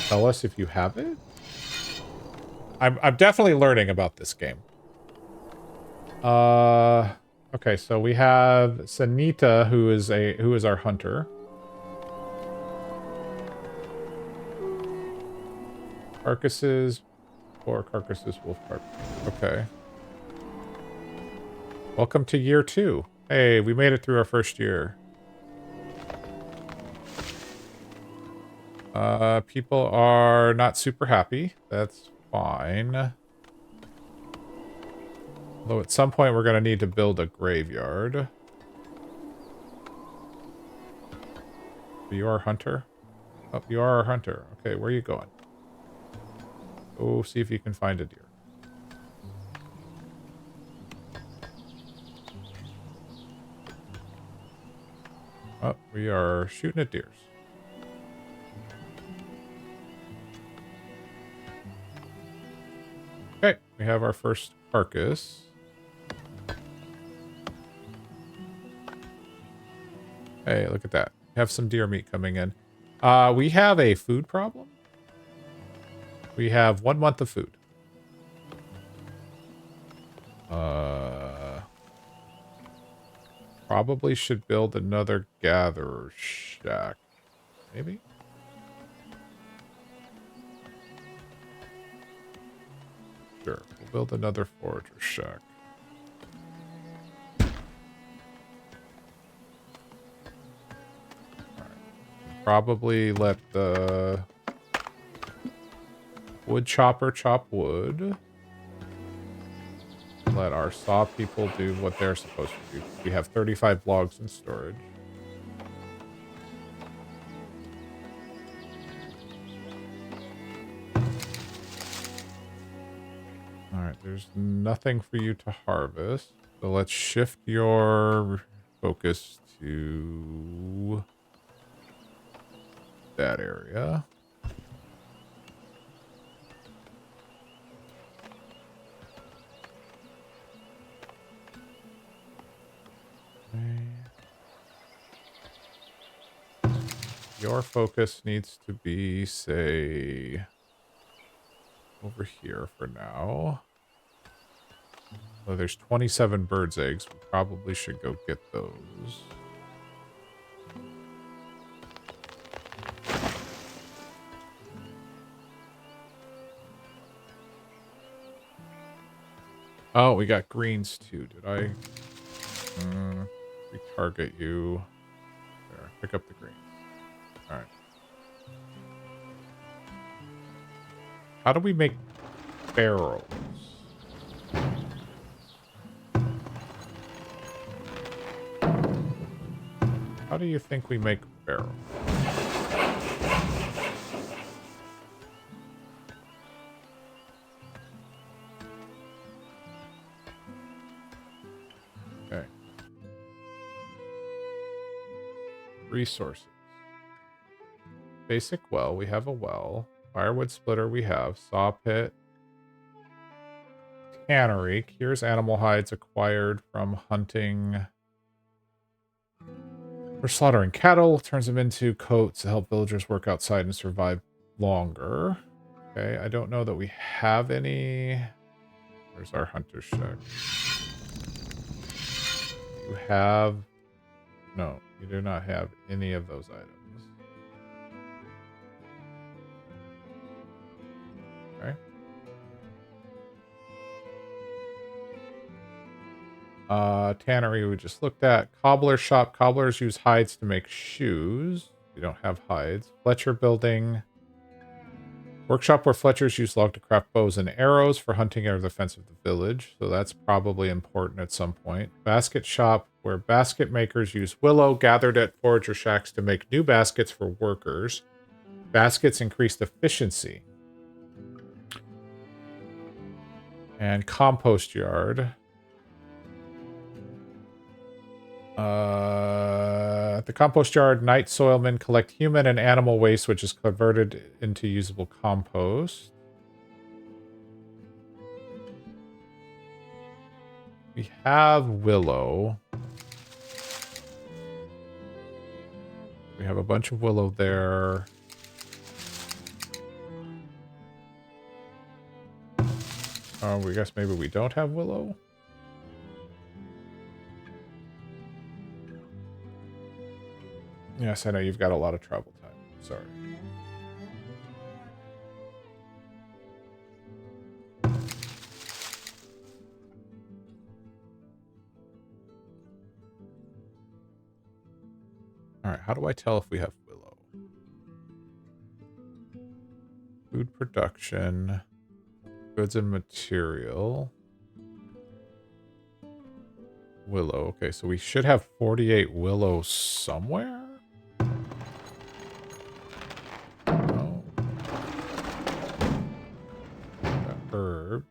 Tell us if you have it? I'm definitely learning about this game. Okay, so we have Sanita, who is our hunter. Carcasses, 4 carcasses, wolf carp. Okay. Welcome to year 2. Hey, we made it through our first year. People are not super happy. That's fine. Although at some point we're going to need to build a graveyard. You are a hunter? Oh, you are a hunter. Okay, where are you going? Go see if you can find a deer. Oh, we are shooting at deers. Okay, we have our first carcass. Hey, look at that. We have some deer meat coming in. We have a food problem. We have 1 month of food. Probably should build another gatherer shack. Maybe? Sure. We'll build another forager shack. Probably let the wood chopper chop wood. Let our saw people do what they're supposed to do. We have 35 logs in storage. Alright, there's nothing for you to harvest. So let's shift your focus to that area. Your focus needs to be, say, over here for now. Oh, there's 27 birds' eggs. We probably should go get those. Oh, we got greens too. Did I retarget you? There, pick up the greens. All right. How do we make barrels? How do you think we make barrels? Okay. Resources. Basic well. We have a well. Firewood splitter we have. Saw pit. Tannery. Cures animal hides acquired from hunting or slaughtering cattle. Turns them into coats to help villagers work outside and survive longer. Okay, I don't know that we have any. Where's our hunter shack? You have... No, you do not have any of those items. Okay. Tannery we just looked at. Cobbler shop. Cobblers use hides to make shoes. We don't have hides. Fletcher building. Workshop where Fletchers use log to craft bows and arrows for hunting or defense of the village. So that's probably important at some point. Basket shop where basket makers use willow gathered at forager shacks to make new baskets for workers. Baskets increased efficiency. And compost yard. At the compost yard, night soilmen collect human and animal waste, which is converted into usable compost. We have willow. We have a bunch of willow there. Oh, I guess maybe we don't have willow. Yes, I know you've got a lot of travel time. Sorry. All right, how do I tell if we have willow? Food production, goods and material. Willow. Okay, so we should have 48 willow somewhere? No. herb.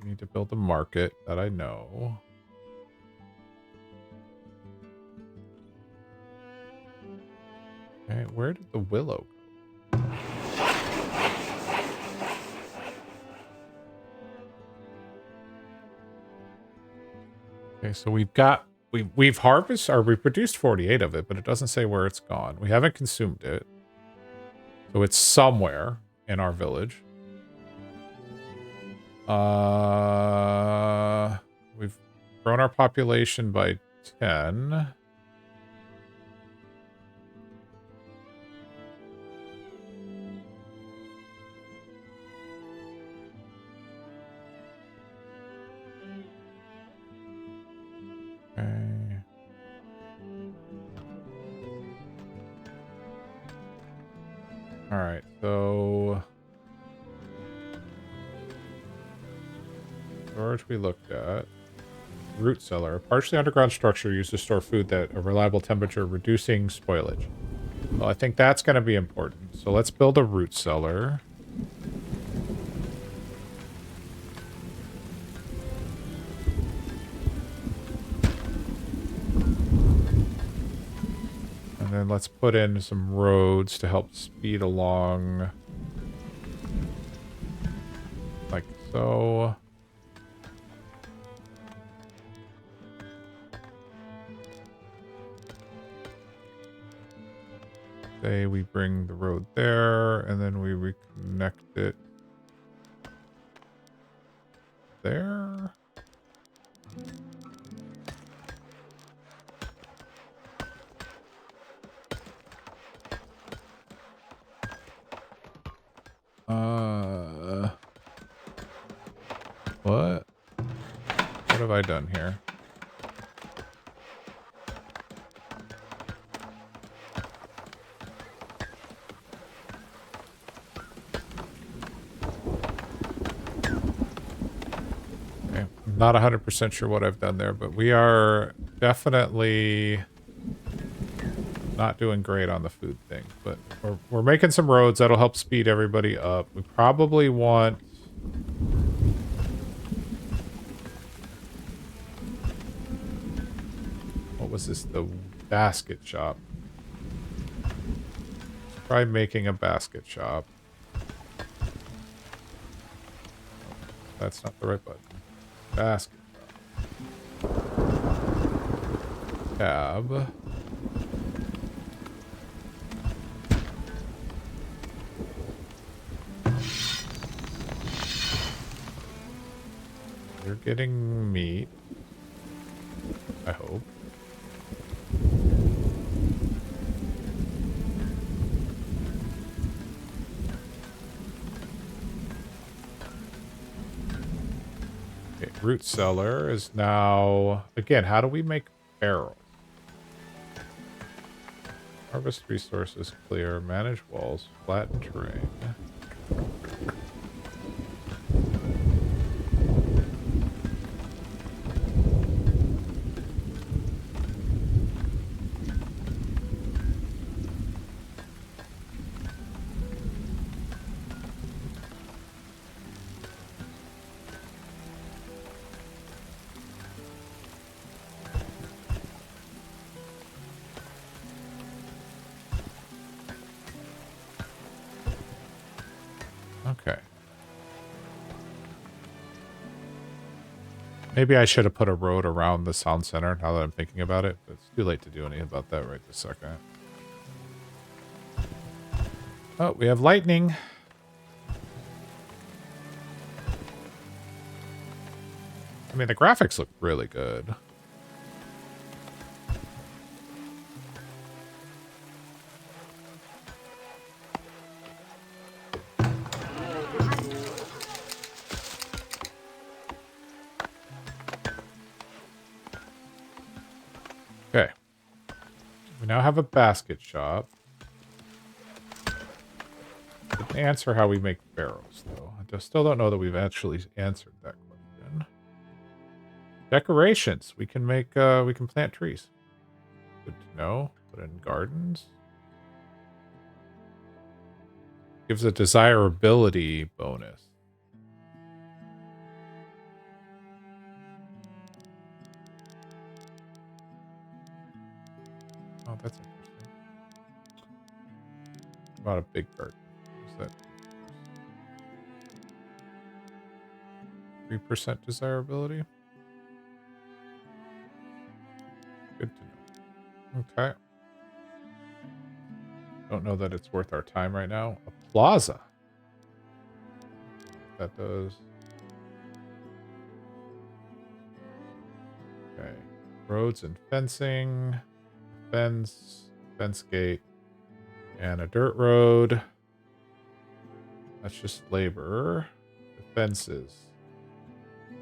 We need to build a market, that I know. Okay, where did the willow go? Okay, so we've harvested or we produced 48 of it, but it doesn't say where it's gone. We haven't consumed it. So it's somewhere in our village. We've grown our population by 10. Okay. All right, so storage we looked at. Root cellar, a partially underground structure used to store food at a reliable temperature, reducing spoilage. Well, I think that's going to be important. So let's build a root cellar. And then let's put in some roads to help speed along. Like so. Say we bring the road there, and then we reconnect it there. What? What have I done here? Okay, I'm not 100% sure what I've done there, but we are definitely not doing great on the food thing. But we're making some roads that'll help speed everybody up. We probably want... What was this? The basket shop. Try making a basket shop. That's not the right button. Basket shop. Tab. You're getting meat. I hope. Okay, root cellar is now... Again, how do we make barrels? Harvest resources clear. Manage walls. Flatten terrain. Okay. Maybe I should have put a road around the sound center now that I'm thinking about it, but it's too late to do anything about that right this second. Oh, we have lightning. I mean, the graphics look really good. Okay. We now have a basket shop. Didn't answer how we make barrels, though. I still don't know that we've actually answered that question. Decorations. We can make, we can plant trees. Good to know. Put in gardens. Gives a desirability bonus. Oh, that's interesting. About a big garden. Is that 3% desirability? Good to know. Okay. Don't know that it's worth our time right now. A plaza. That does. Okay. Roads and fencing. Fence gate. And a dirt road. That's just labor. Defenses.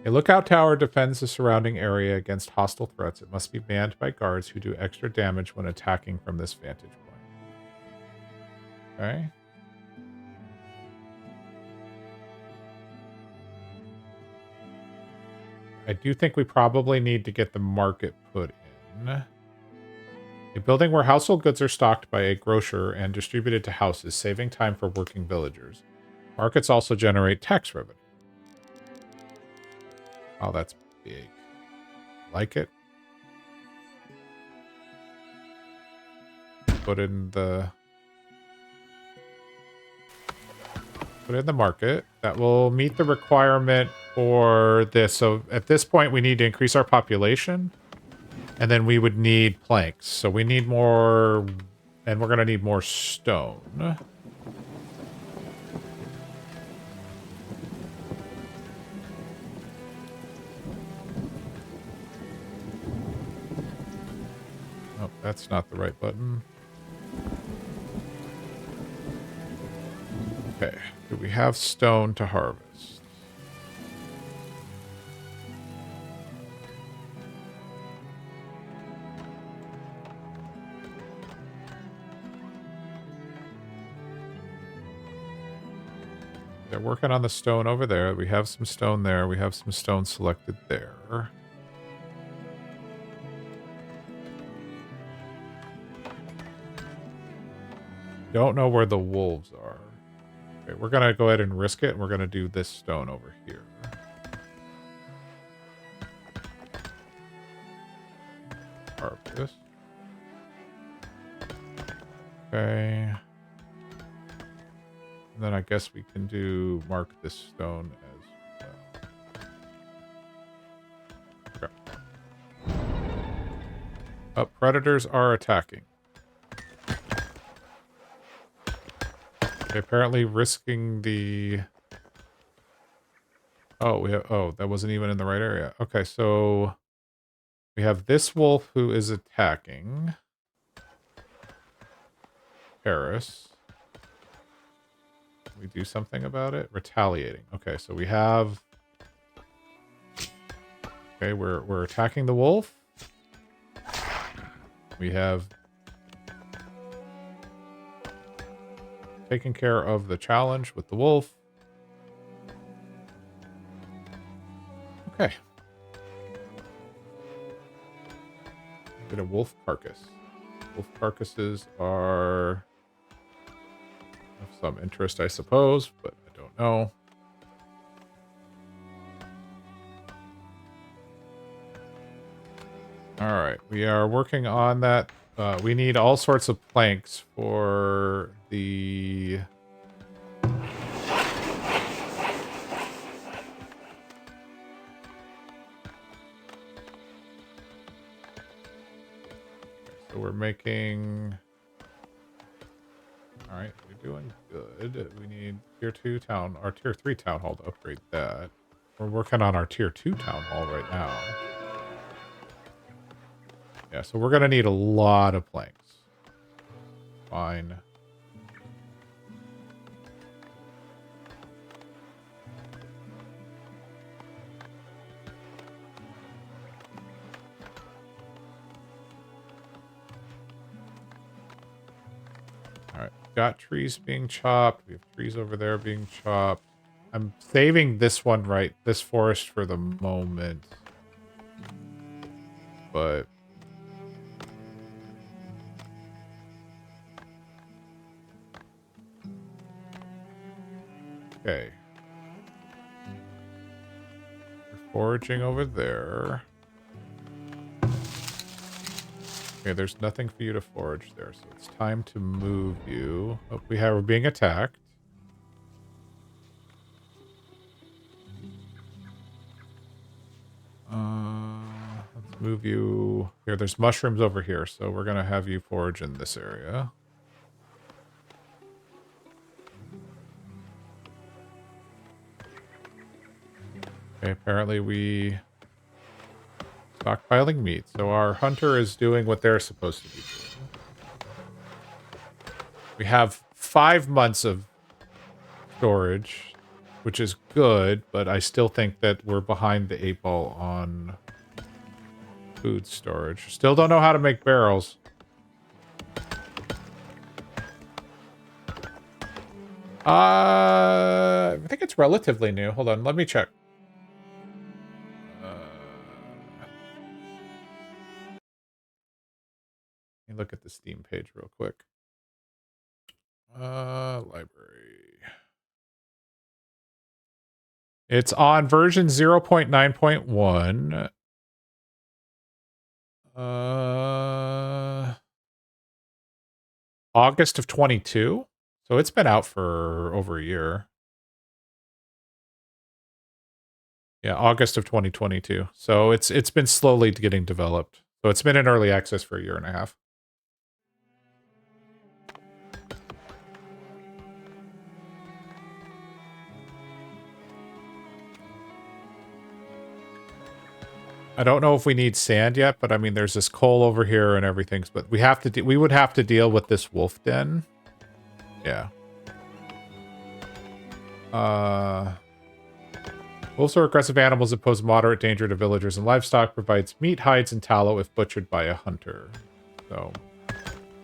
A lookout tower defends the surrounding area against hostile threats. It must be manned by guards who do extra damage when attacking from this vantage point. Okay. I do think we probably need to get the market put in. A building where household goods are stocked by a grocer and distributed to houses, saving time for working villagers. Markets also generate tax revenue. Oh, that's big. Like it. Put in the market. That will meet the requirement for this. So at this point, we need to increase our population. And then we would need planks. So we need more, and we're going to need more stone. Oh, that's not the right button. Okay. Do we have stone to harvest? They're working on the stone over there. We have some stone there. We have some stone selected there. Don't know where the wolves are. Okay, we're going to go ahead and risk it, and we're going to do this stone over here. Harvest. Okay. And then I guess we can mark this stone as well. Okay. Oh, predators are attacking. Okay, apparently risking the... Oh, that wasn't even in the right area. Okay, so we have this wolf who is attacking Paris. Can we do something about it? Retaliating. Okay, so we have... Okay, we're attacking the wolf. We have taken care of the challenge with the wolf. Okay. Get a wolf carcass. Wolf carcasses are of some interest, I suppose, but I don't know. All right, we are working on that. We need all sorts of planks for the... So we're making... All right, we're doing good. We need tier 2 town, or tier 3 town hall to upgrade that. We're working on our tier 2 town hall right now. Yeah, so we're going to need a lot of planks. Fine. Alright, got trees being chopped. We have trees over there being chopped. I'm saving this one, this forest for the moment. But... Okay. You're foraging over there. Okay, there's nothing for you to forage there, so it's time to move you. Oh, we're being attacked. Let's move you here. There's mushrooms over here, so we're gonna have you forage in this area. Okay, apparently we stockpiling meat, so our hunter is doing what they're supposed to be doing. We have 5 months of storage, which is good, but I still think that we're behind the 8 ball on food storage. Still don't know how to make barrels. I think it's relatively new. Hold on, let me check. Let me look at the Steam page real quick. Library. It's on version 0.9.1. August of 22. So it's been out for over a year. Yeah, August of 2022. So it's been slowly getting developed. So it's been in early access for a year and a half. I don't know if we need sand yet, but I mean, there's this coal over here and everything. But we have to. We would have to deal with this wolf den. Yeah. Wolves are aggressive animals that pose moderate danger to villagers and livestock. Provides meat, hides, and tallow if butchered by a hunter. So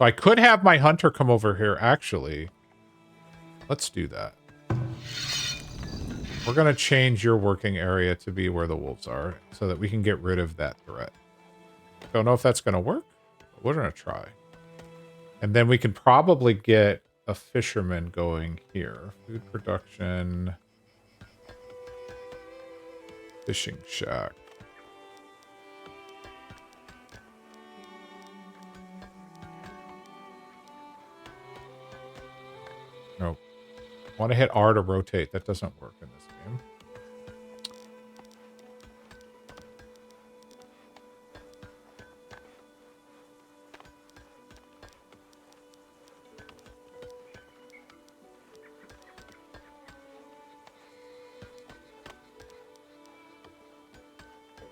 I could have my hunter come over here. Actually, let's do that. We're going to change your working area to be where the wolves are so that we can get rid of that threat. Don't know if that's going to work, but we're going to try. And then we can probably get a fisherman going here. Food production. Fishing shack. Nope. I want to hit R to rotate. That doesn't work in this game.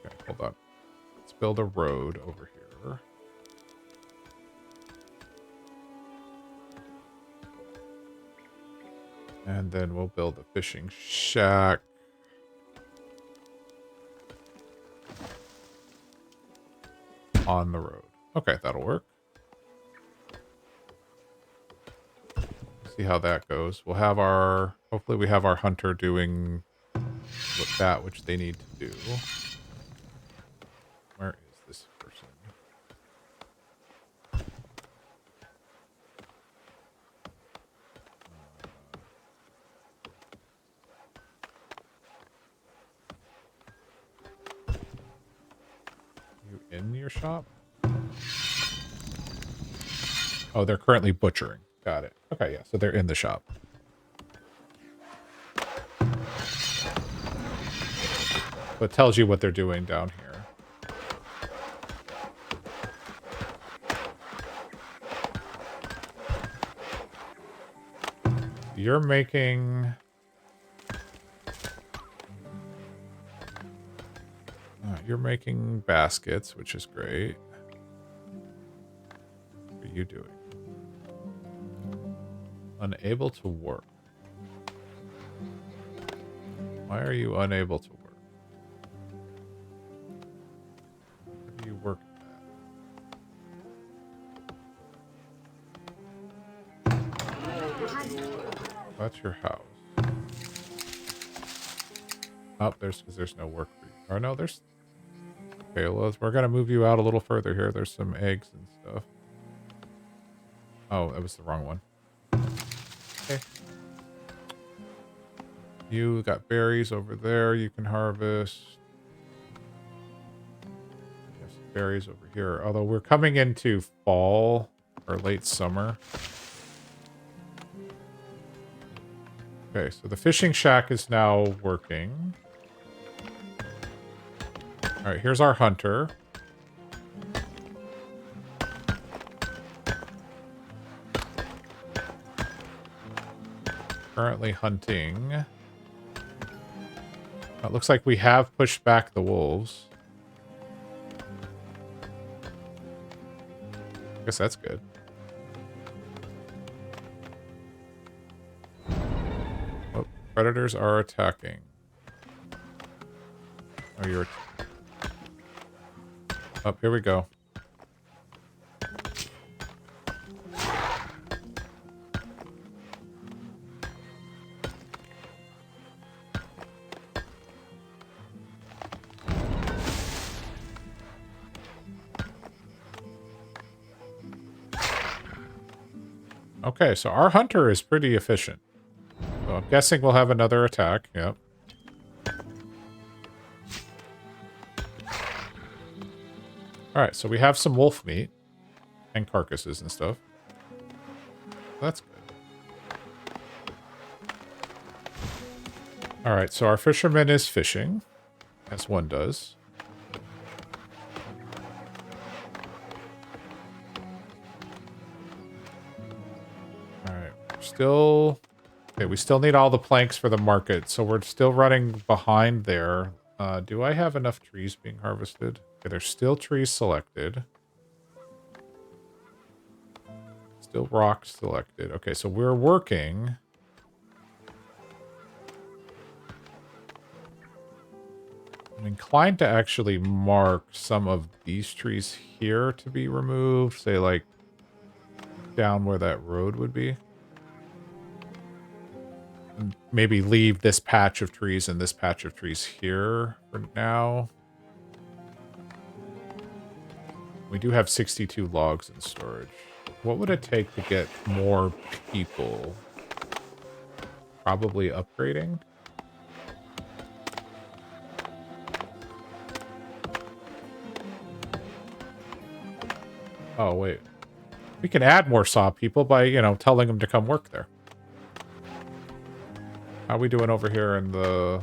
Okay, hold on. Let's build a road over here. And then we'll build a fishing shack. On the road. Okay, that'll work. See how that goes. We'll have our... Hopefully we have our hunter doing which they need to do. Where is this person? You in your shop? Oh, they're currently butchering. Got it. Okay, yeah, so they're in the shop. So it tells you what they're doing down here. You're making... you're making baskets, which is great. What are you doing? Unable to work. Why are you unable to work? Where do you work at? That's your house. Oh, there's no work for you. Oh, no, there's... Okay, well, we're going to move you out a little further here. There's some eggs and stuff. Oh, that was the wrong one. Okay. You got berries over there you can harvest. Yes, berries over here. Although we're coming into fall or late summer. Okay, so the fishing shack is now working. All right, here's our hunter. Currently hunting. It looks like we have pushed back the wolves. I guess that's good. Oh, predators are attacking. Oh, you're... Oh, here we go. Okay, so our hunter is pretty efficient. So I'm guessing we'll have another attack. Yep. Alright, so we have some wolf meat. And carcasses and stuff. That's good. Alright, so our fisherman is fishing. As one does. Alright, still... Okay, we still need all the planks for the market, so we're still running behind there. Do I have enough trees being harvested? Okay, there's still trees selected. Still rocks selected. Okay, so we're working. I'm inclined to actually mark some of these trees here to be removed. Say, like, down where that road would be. And maybe leave this patch of trees and this patch of trees here for now. We do have 62 logs in storage. What would it take to get more people? Probably upgrading. Oh, wait. We can add more saw people by, you know, telling them to come work there. How are we doing over here in the...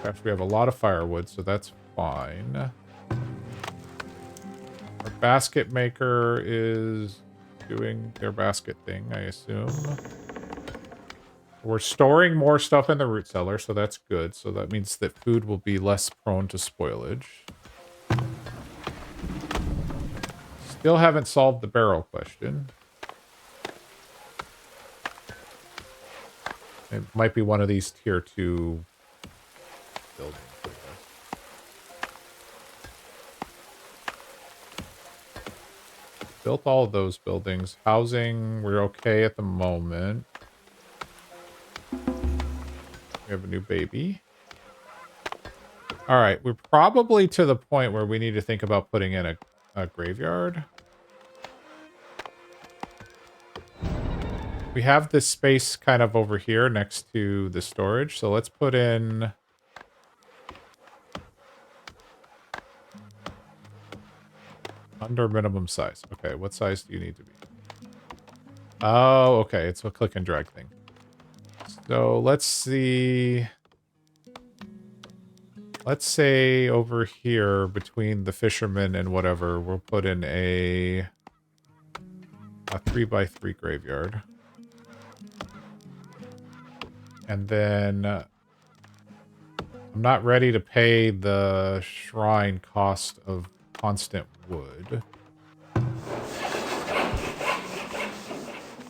Actually, we have a lot of firewood, so that's fine. Our basket maker is doing their basket thing, I assume. We're storing more stuff in the root cellar, so that's good. So that means that food will be less prone to spoilage. Still haven't solved the barrel question. It might be one of these tier 2 buildings, I guess. Built all of those buildings. Housing, we're okay at the moment. We have a new baby. Alright, we're probably to the point where we need to think about putting in a graveyard. We have this space kind of over here next to the storage, so let's put in... Under minimum size. Okay, what size do you need to be? Oh, okay, it's a click and drag thing. So let's see... Let's say over here, between the fisherman and whatever, we'll put in a 3x3 graveyard. And then... I'm not ready to pay the shrine cost of constant wood.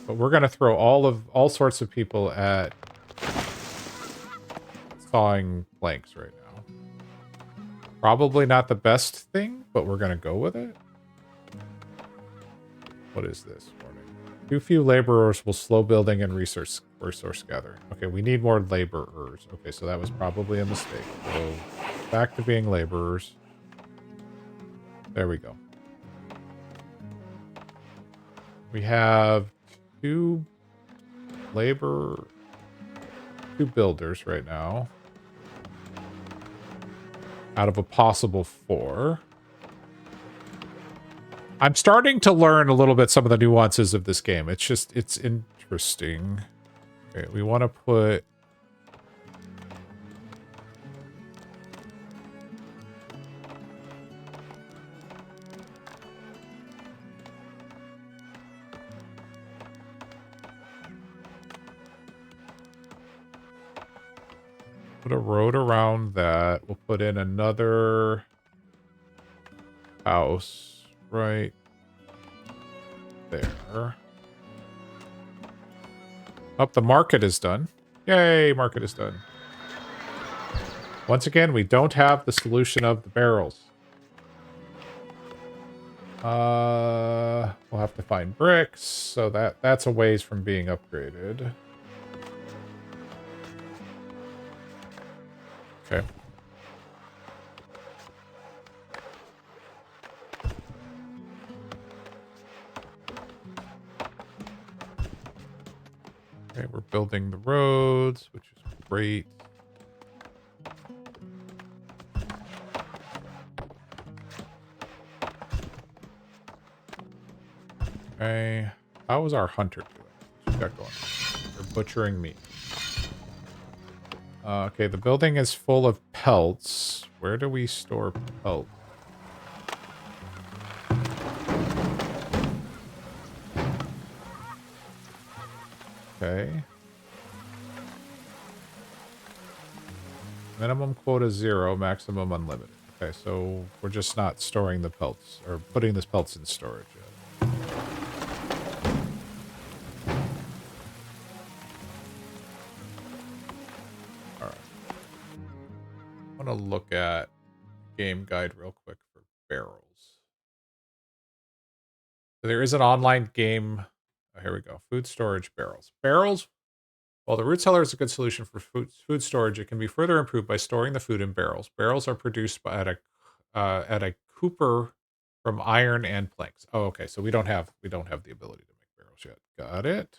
But we're going to throw all sorts of people at sawing planks right now. Probably not the best thing, but we're going to go with it. What is this warning? Too few laborers will slow building and resource gathering. Okay, we need more laborers. Okay, so that was probably a mistake. So back to being laborers. There we go. We have 2 labor 2 builders right now. Out of a possible 4. I'm starting to learn a little bit some of the nuances of this game. It's interesting. Okay, we want to put... Put a road around that. We'll put in another house right there. Oh, the market is done. Yay, market is done. Once again, we don't have the solution of the barrels. We'll have to find bricks, so that's a ways from being upgraded. Okay. Okay, we're building the roads, which is great. Okay. How is our hunter doing? What's got going? They're butchering meat. Okay, the building is full of pelts. Where do we store pelts? Okay. Minimum quota 0, maximum unlimited. Okay, so we're just not storing the pelts, or putting this pelts in storage yet. Alright. I want to look at game guide real quick for barrels. So there is an online game. Oh, here we go. Food storage barrels. Barrels. While the root cellar is a good solution for food storage, it can be further improved by storing the food in barrels. Barrels are produced at a cooper from iron and planks. Oh, okay. So we don't have the ability to make barrels yet. Got it.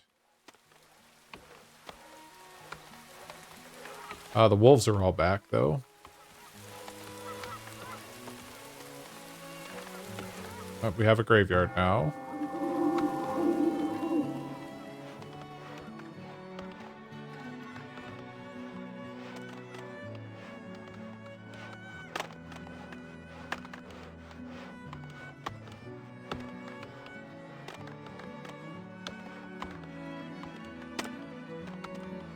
The wolves are all back though. We have a graveyard now.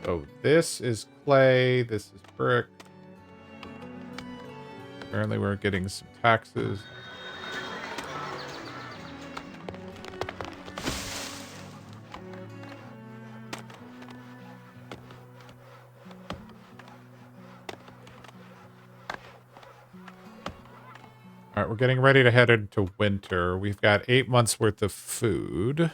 So this is clay, this is brick. Apparently we're getting some taxes. All right, we're getting ready to head into winter. We've got 8 months worth of food.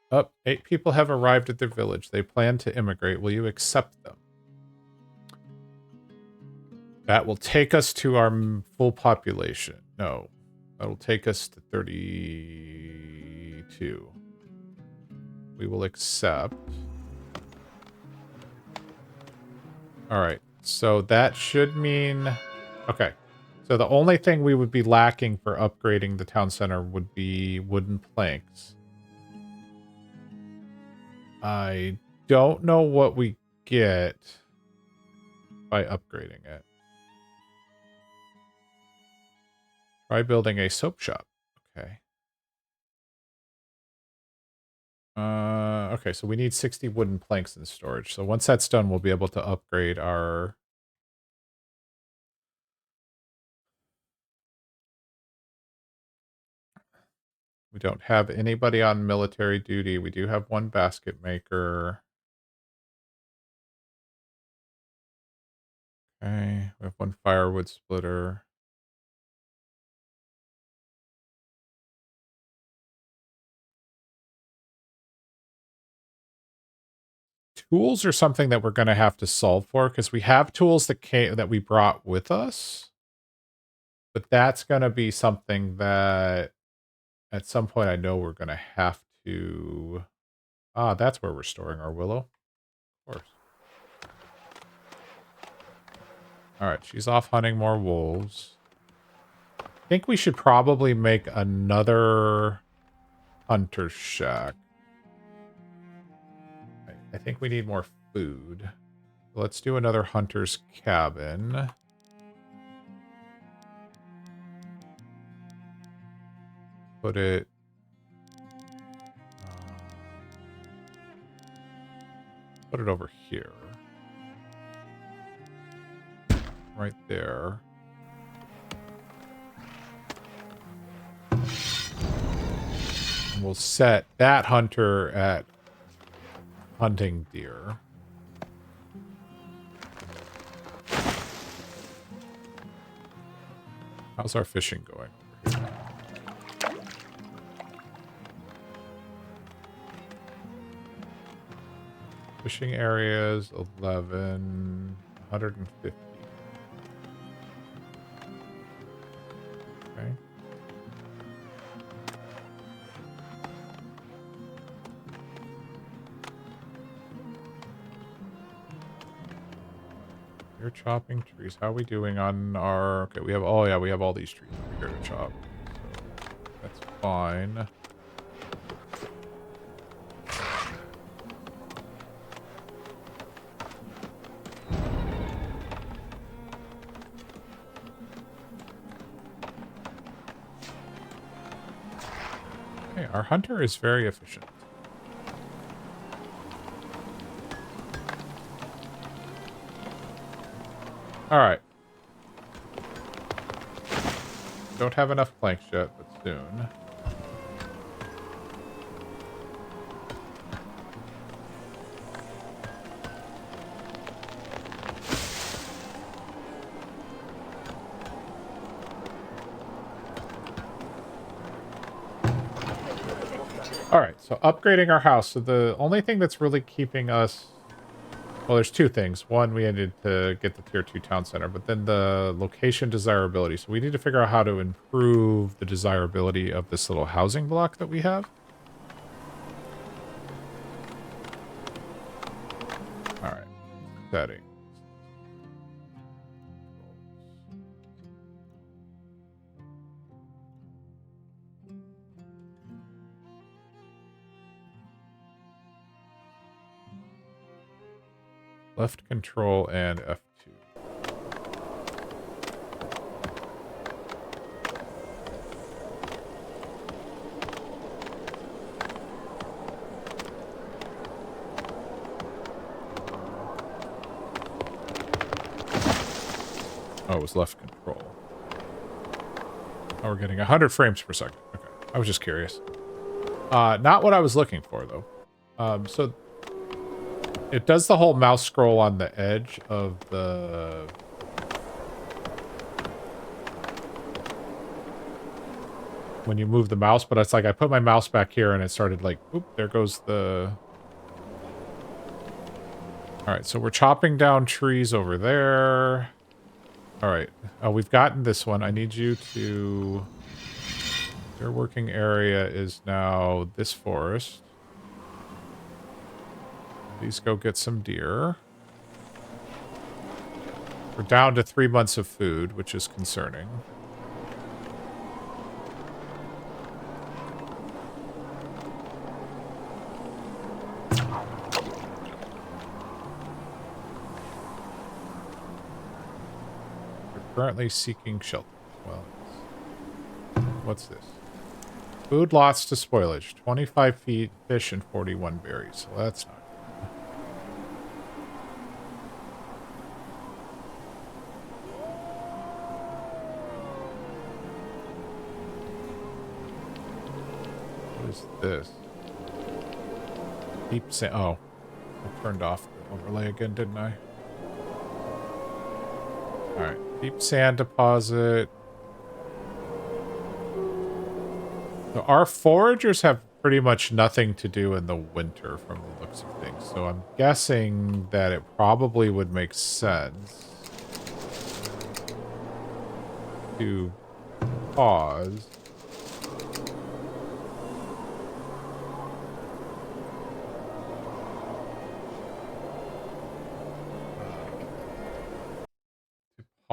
Oh, 8 people have arrived at their village. They plan to immigrate. Will you accept them? That will take us to our full population. No, that'll take us to 32. We will accept. All right, so that should mean... Okay, so the only thing we would be lacking for upgrading the town center would be wooden planks. I don't know what we get by upgrading it. Try building a soap shop. Okay. Okay, so we need 60 wooden planks in storage. So once that's done, we'll be able to upgrade our... We don't have anybody on military duty. We do have one basket maker. Okay, we have one firewood splitter. Tools are something that we're going to have to solve for because we have tools that we brought with us. But that's going to be something that at some point I know we're going to have to... Ah, that's where we're storing our willow. Of course. Alright, she's off hunting more wolves. I think we should probably make another hunter shack. I think we need more food. Let's do another hunter's cabin. Put it... put it over here. Right there. And we'll set that hunter at hunting deer. How's our fishing going over here? Fishing areas, 11, 150. Okay. You're chopping trees. How are we doing on our... Okay, we have... Oh, yeah, we have all these trees over here to chop. So that's fine. Okay, our hunter is very efficient. Alright. Don't have enough planks yet, but soon. Alright, so upgrading our house. So the only thing that's really keeping us... Well, there's two things. One, we needed to get the tier 2 town center, but then the location desirability. So we need to figure out how to improve the desirability of this little housing block that we have. Alright, settings. Left control and F2. Oh, it was left control. Oh, we're getting 100 frames per second. Okay, I was just curious. Not what I was looking for, though. So... It does the whole mouse scroll on the edge of the... When you move the mouse, but it's like I put my mouse back here and it started like, oop, there goes the... Alright, so we're chopping down trees over there. Alright, we've gotten this one. I need you to... Your working area is now this forest. Please go get some deer. We're down to 3 months of food, which is concerning. We're currently seeking shelter. Well, what's this? Food lots to spoilage. 25 feet, fish, and 41 berries. So that's not... This deep sand. Oh, I turned off the overlay again, didn't I? All right, deep sand deposit. So our foragers have pretty much nothing to do in the winter, from the looks of things. So I'm guessing that it probably would make sense to pause.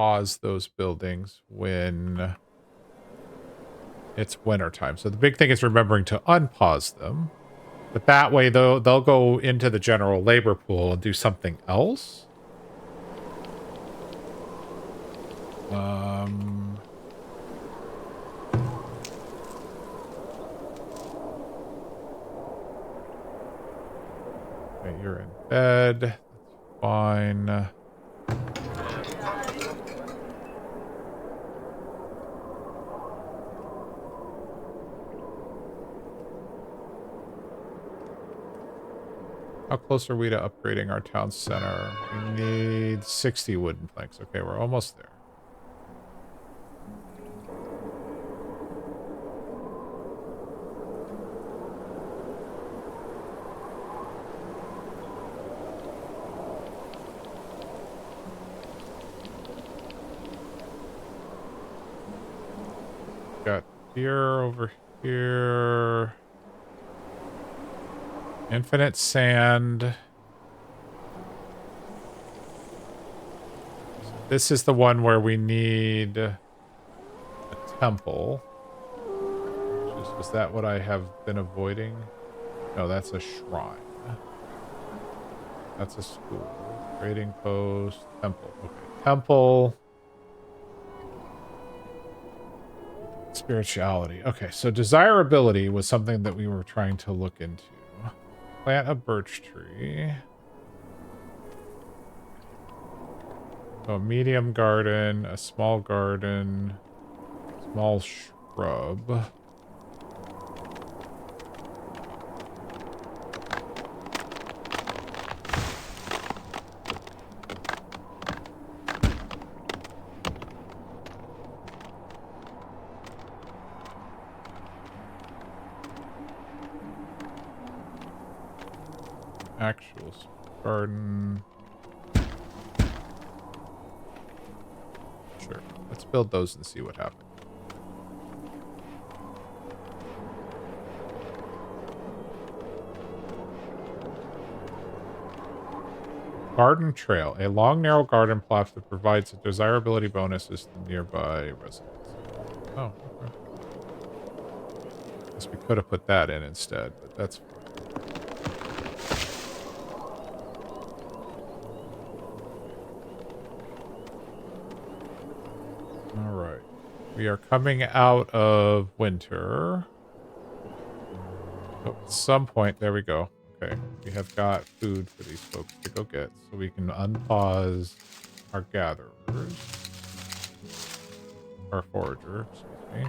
pause those buildings when it's wintertime. So the big thing is remembering to unpause them. But that way, they'll go into the general labor pool and do something else. Okay, you're in bed. That's fine. How close are we to upgrading our town center? We need 60 wooden planks. Okay, we're almost there. Got beer over here. Infinite sand. This is the one where we need a temple. Was that what I have been avoiding? No, that's a shrine. That's a school. Trading post. Temple. Okay. Temple. Spirituality. Okay, so desirability was something that we were trying to look into. Plant a birch tree. So a medium garden, a small garden, small shrub. Actual garden. Sure. Let's build those and see what happens. Garden trail. A long, narrow garden plot that provides desirability bonuses to nearby residents. Oh, okay. Guess we could have put that in instead, but that's fine. All right. We are coming out of winter. Oh, at some point, there we go. Okay, we have got food for these folks to go get, so we can unpause our gatherers. Our forager, excuse me.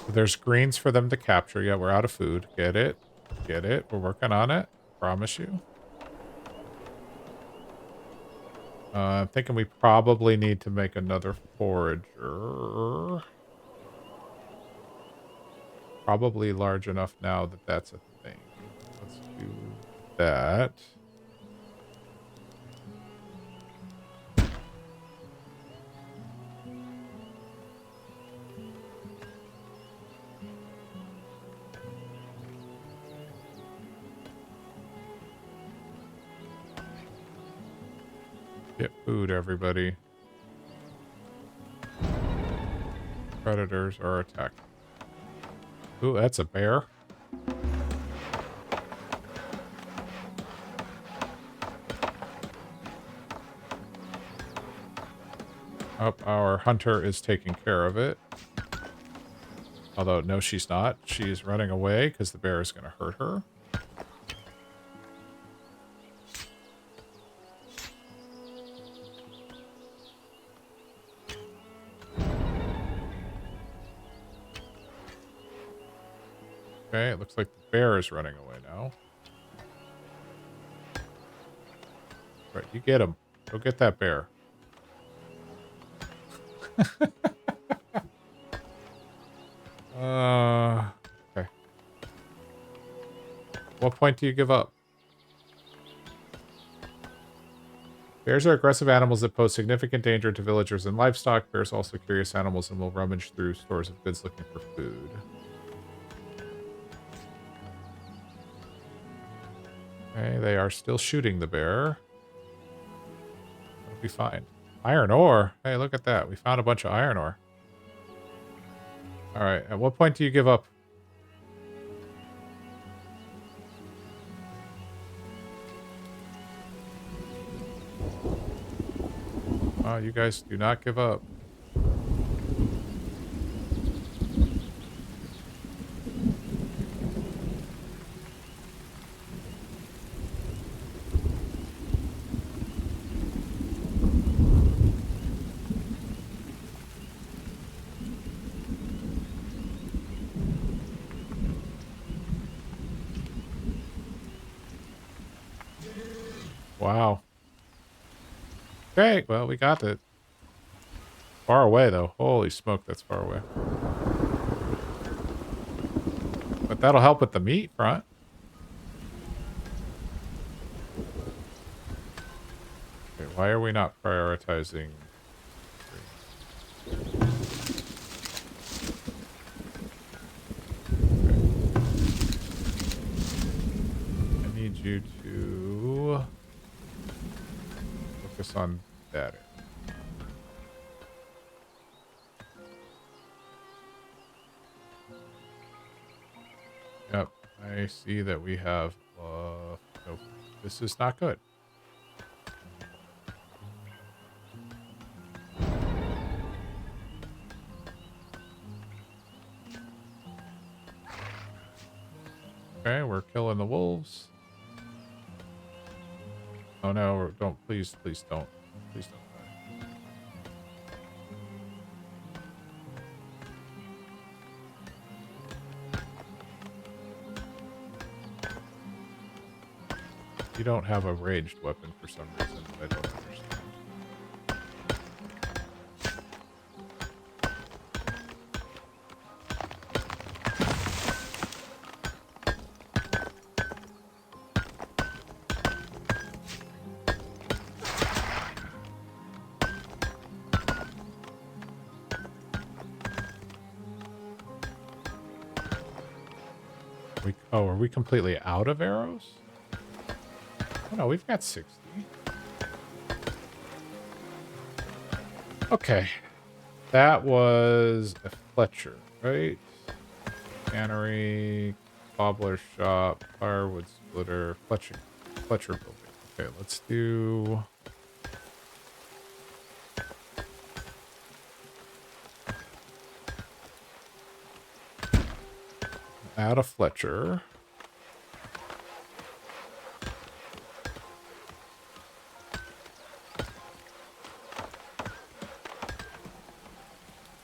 There's greens for them to capture. Yeah, we're out of food. Get it. Get it. We're working on it. Promise you. I'm thinking we probably need to make another forager. Probably large enough now that that's a thing. Let's do that. Get food, everybody. Predators are attacking. Ooh, that's a bear. Oh, our hunter is taking care of it. Although, no, she's not. She's running away because the bear is going to hurt her. Okay, it looks like the bear is running away now. Right, you get him. Go get that bear. Okay. What point do you give up? Bears are aggressive animals that pose significant danger to villagers and livestock. Bears are also curious animals and will rummage through stores of goods looking for food. Okay, they are still shooting the bear. That'll be fine. Iron ore. Hey, look at that. We found a bunch of iron ore. All right. At what point do you give up? You guys do not give up. Wow. Okay, well, we got it. Far away, though. Holy smoke, that's far away. But that'll help with the meat front. Okay, why are we not prioritizing? I need you to focus on that area. Yep, I see that we have, nope, this is not good. Okay, we're killing the wolves. Oh no, don't, please, please don't. Please don't die. You don't have a ranged weapon for some reason. I don't understand. Oh, are we completely out of arrows? Oh no, we've got 60. Okay. That was a Fletcher, right? Cannery, cobbler shop, firewood splitter, Fletcher building. Okay, let's do... add a Fletcher.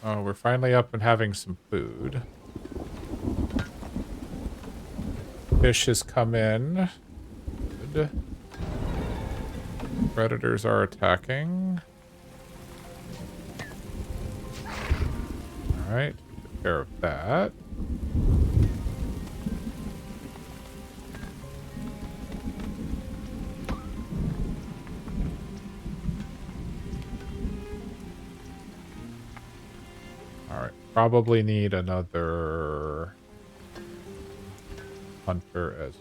Oh, we're finally up and having some food. Fish has come in. Good. Predators are attacking. Alright, take care of that. Alright, probably need another hunter as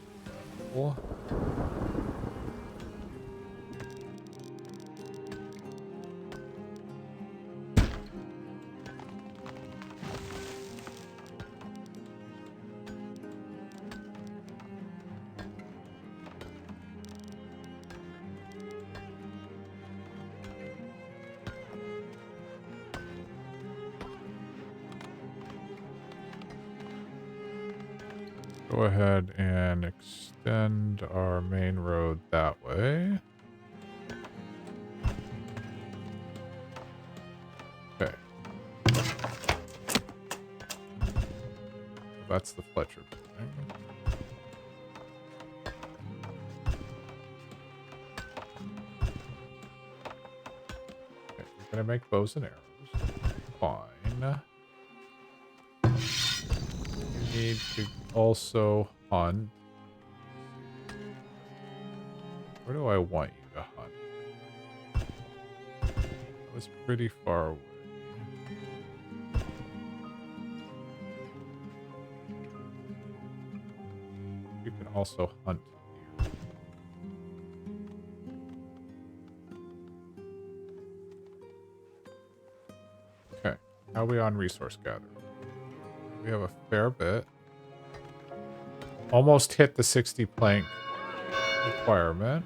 well. Go ahead and extend our main road that way. Okay. That's the Fletcher building. Okay, we're gonna make bows and arrows. Fine. You need to also hunt. Where do I want you to hunt? is pretty far away. You can also hunt here. Okay, how are we on resource gathering? We have a fair bit. Almost hit the 60 plank requirement.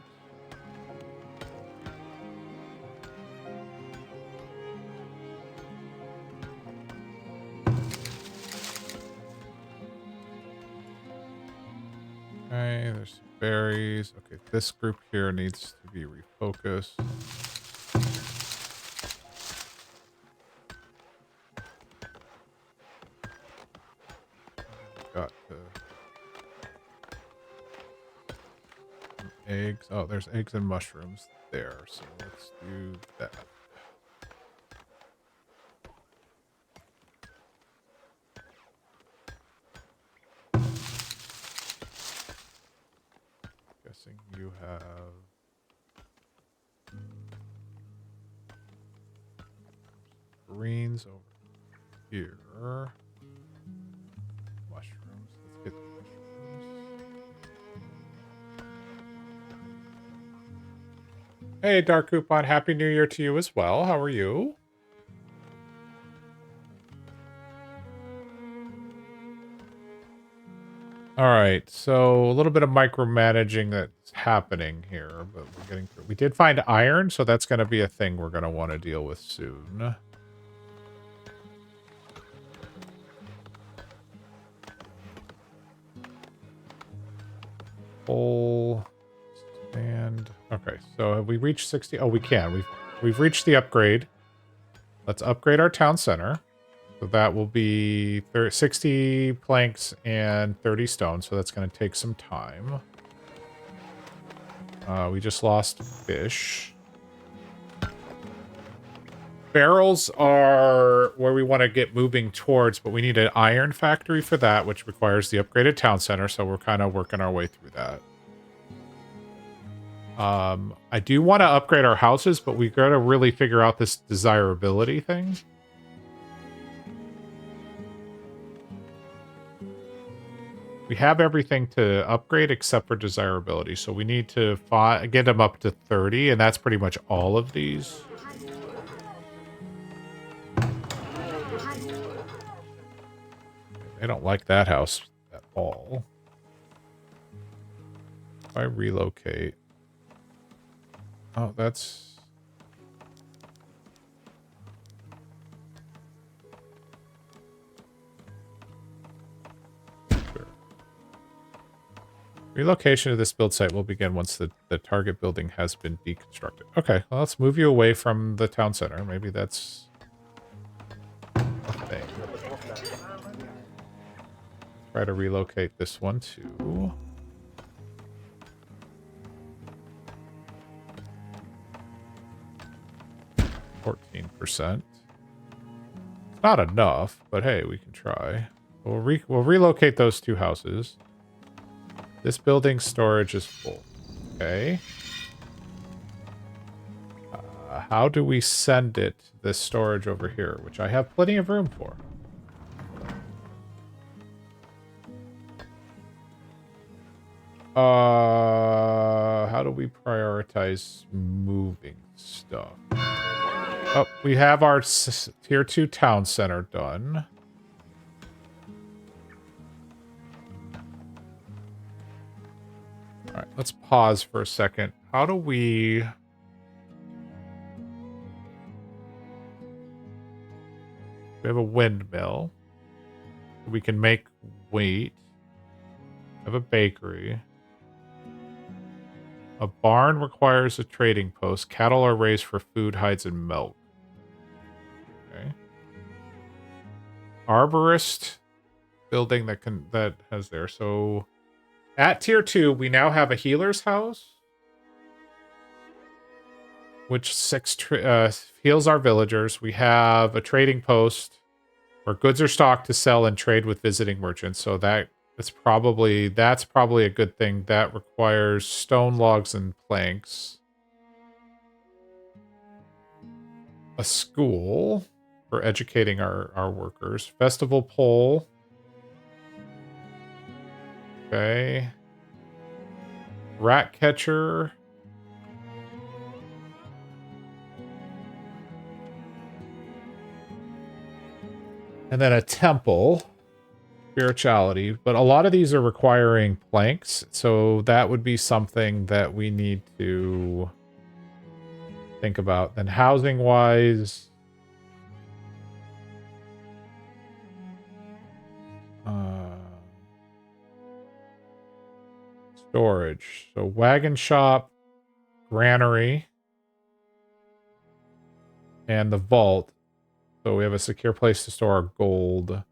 Okay, there's berries. Okay, this group here needs to be refocused. Got some eggs. Oh, there's eggs and mushrooms there. So let's do that. Guessing you have greens over here. Mushrooms. Let's get the mushrooms. Hey, Dark Coupon. Happy New Year to you as well. How are you? All right, so a little bit of micromanaging that's happening here, but we're getting through. We did find iron, so that's going to be a thing we're going to want to deal with soon. Coal, stand. Okay, so have we reached 60? Oh, we can. We've reached the upgrade. Let's upgrade our town center. So that will be 60 planks and 30 stone. So that's going to take some time. We just lost fish. Barrels are where we want to get moving towards, but we need an iron factory for that, which requires the upgraded town center. So we're kind of working our way through that. I do want to upgrade our houses, but we got to really figure out this desirability thing. We have everything to upgrade except for desirability, so we need to get them up to 30, and that's pretty much all of these. I don't like that house at all. If I relocate... Oh, that's... Relocation of this build site will begin once the target building has been deconstructed. Okay, well, let's move you away from the town center. Maybe that's a thing. Try to relocate this one too. %. It's not enough, but hey, we can try. We'll relocate those two houses. This building's storage is full. Okay. How do we send it, this storage over here, which I have plenty of room for? How do we prioritize moving stuff? Oh, we have our tier 2 town center done. All right, let's pause for a second. How do we... We have a windmill. We can make wheat. We have a bakery. A barn requires a trading post. Cattle are raised for food, hides, and milk. Okay. Arborist building that has there. So... At tier 2, we now have a healer's house, which heals our villagers. We have a trading post where goods are stocked to sell and trade with visiting merchants. So that's probably a good thing. That requires stone, logs, and planks. a school for educating our workers. Festival pole. Okay. Rat catcher. And then a temple. Spirituality. But a lot of these are requiring planks. So that would be something that we need to think about. Then housing wise. Storage. So wagon shop, granary, and the vault. So we have a secure place to store our gold.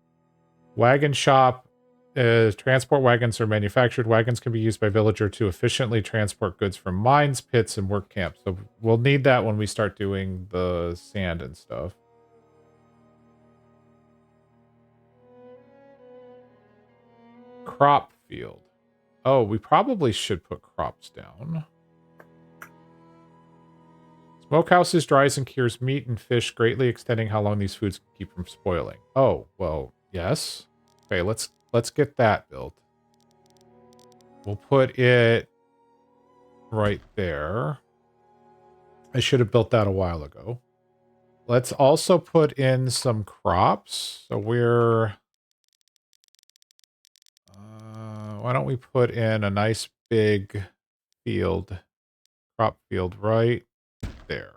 Wagon shop is transport wagons are manufactured. Wagons can be used by villager to efficiently transport goods from mines, pits, and work camps. So we'll need that when we start doing the sand and stuff. Crop field. Oh, we probably should put crops down. Smokehouses dries and cures meat and fish, greatly extending how long these foods can keep from spoiling. Oh, well, yes. Okay, let's get that built. We'll put it right there. I should have built that a while ago. Let's also put in some crops. So we're... why don't we put in a nice big field, crop field right there.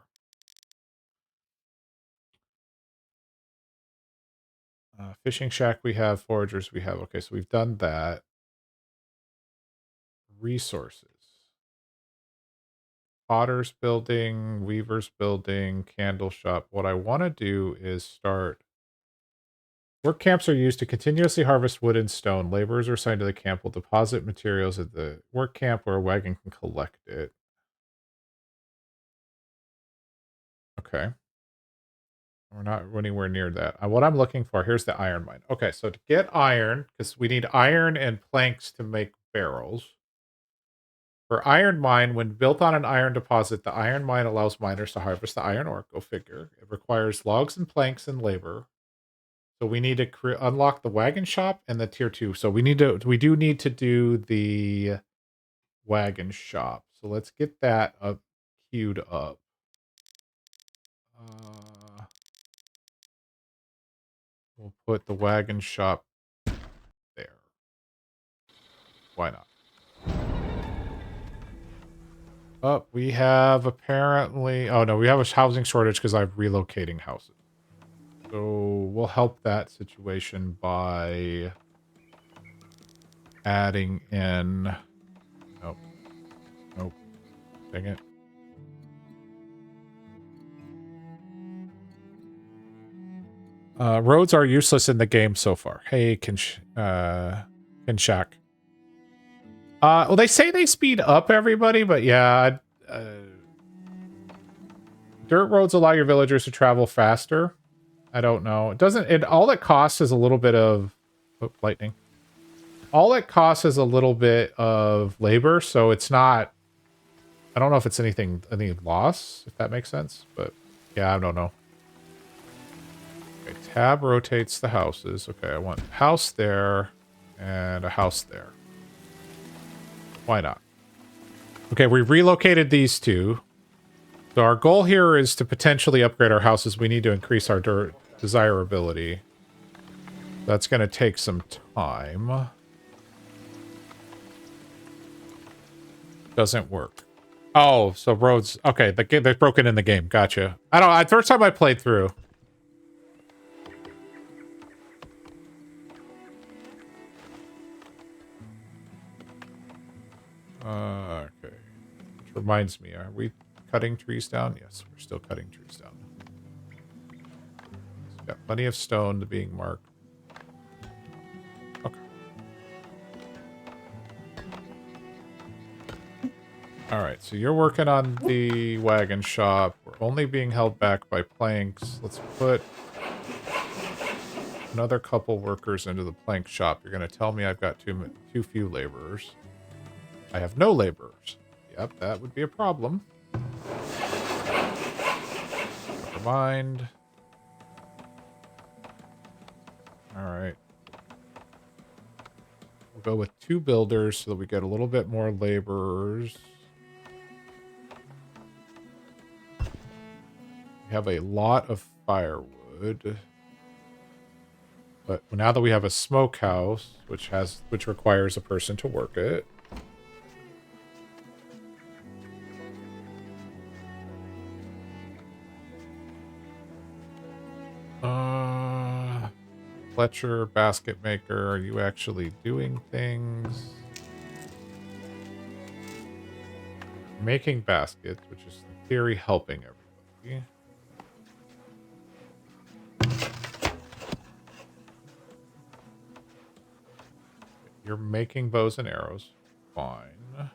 Fishing shack we have, foragers we have. Okay, so we've done that. Resources. Potter's building, weaver's building, candle shop. What I want to do is start... Work camps are used to continuously harvest wood and stone. Laborers are assigned to the camp will deposit materials at the work camp where a wagon can collect it. Okay. We're not anywhere near that. What I'm looking for, here's the iron mine. Okay, so to get iron, because we need iron and planks to make barrels. For iron mine, when built on an iron deposit, the iron mine allows miners to harvest the iron ore. Go figure. It requires logs and planks and labor. So we need to unlock the wagon shop and the tier 2. So we do need to do the wagon shop. So let's get that up queued up. We'll put the wagon shop there. Why not? Oh, we have apparently... Oh, no, we have a housing shortage because I'm relocating houses. So we'll help that situation by adding in... Nope. Nope. Dang it. Roads are useless in the game so far. Hey, Kinshak. Well, they say they speed up everybody, but yeah. Dirt roads allow your villagers to travel faster. I don't know. It doesn't... all it costs is a little bit of... Oh, lightning. All it costs is a little bit of labor, so it's not... I don't know if it's any loss, if that makes sense, but yeah, I don't know. Okay, tab rotates the houses. Okay, I want a house there and a house there. Why not? Okay, we relocated these two. So our goal here is to potentially upgrade our houses. We need to increase our desirability. That's going to take some time. Doesn't work. Oh, so roads... Okay, they're broken in the game. Gotcha. I don't know. First time I played through. Okay. Which reminds me, are we cutting trees down? Yes, we're still cutting trees down. We've got plenty of stone to being marked. Okay. Alright, so you're working on the wagon shop. We're only being held back by planks. Let's put another couple workers into the plank shop. You're going to tell me I've got too few laborers. I have no laborers. Yep, that would be a problem. mind. All right. We'll go with 2 builders so that we get a little bit more laborers. We have a lot of firewood. But now that we have a smokehouse, which requires a person to work it. Fletcher, basket maker, are you actually doing things? Making baskets, which is in theory helping everybody. You're making bows and arrows. Fine.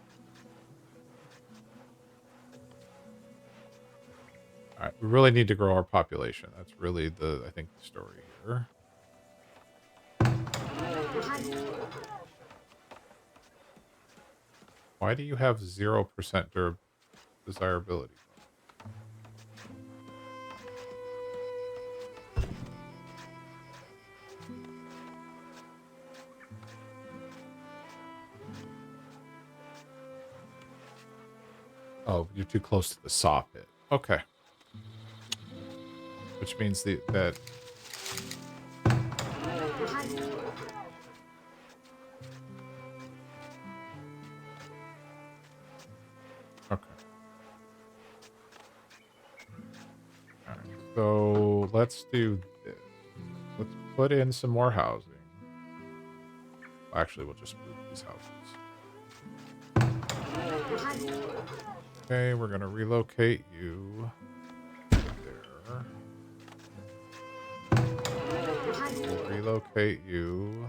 Alright, we really need to grow our population. That's really I think, the story here. Why do you have 0% desirability? Oh, you're too close to the saw pit. Okay. Which means that... Okay. Alright, so let's do this. Let's put in some more housing. Actually, we'll just move these houses. Okay, we're going to relocate you there. We'll relocate you.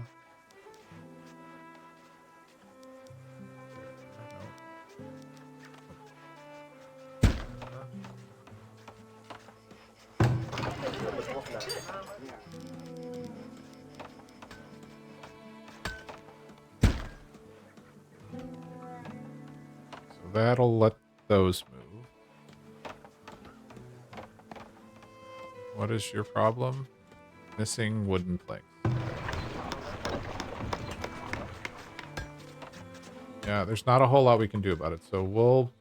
So that'll let those move. What is your problem? Missing wooden planks. Yeah, there's not a whole lot we can do about it, so we'll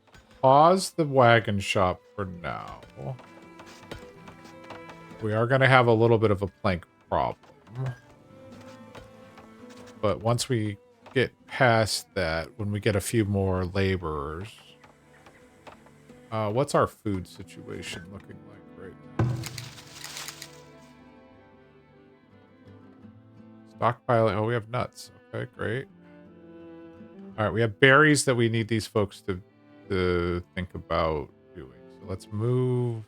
pause the wagon shop for now. We are going to have a little bit of a plank problem. But once we get past that, when we get a few more laborers... what's our food situation looking like right now? Stockpiling. Oh, we have nuts. Okay, great. All right, we have berries that we need these folks to think about doing. So let's move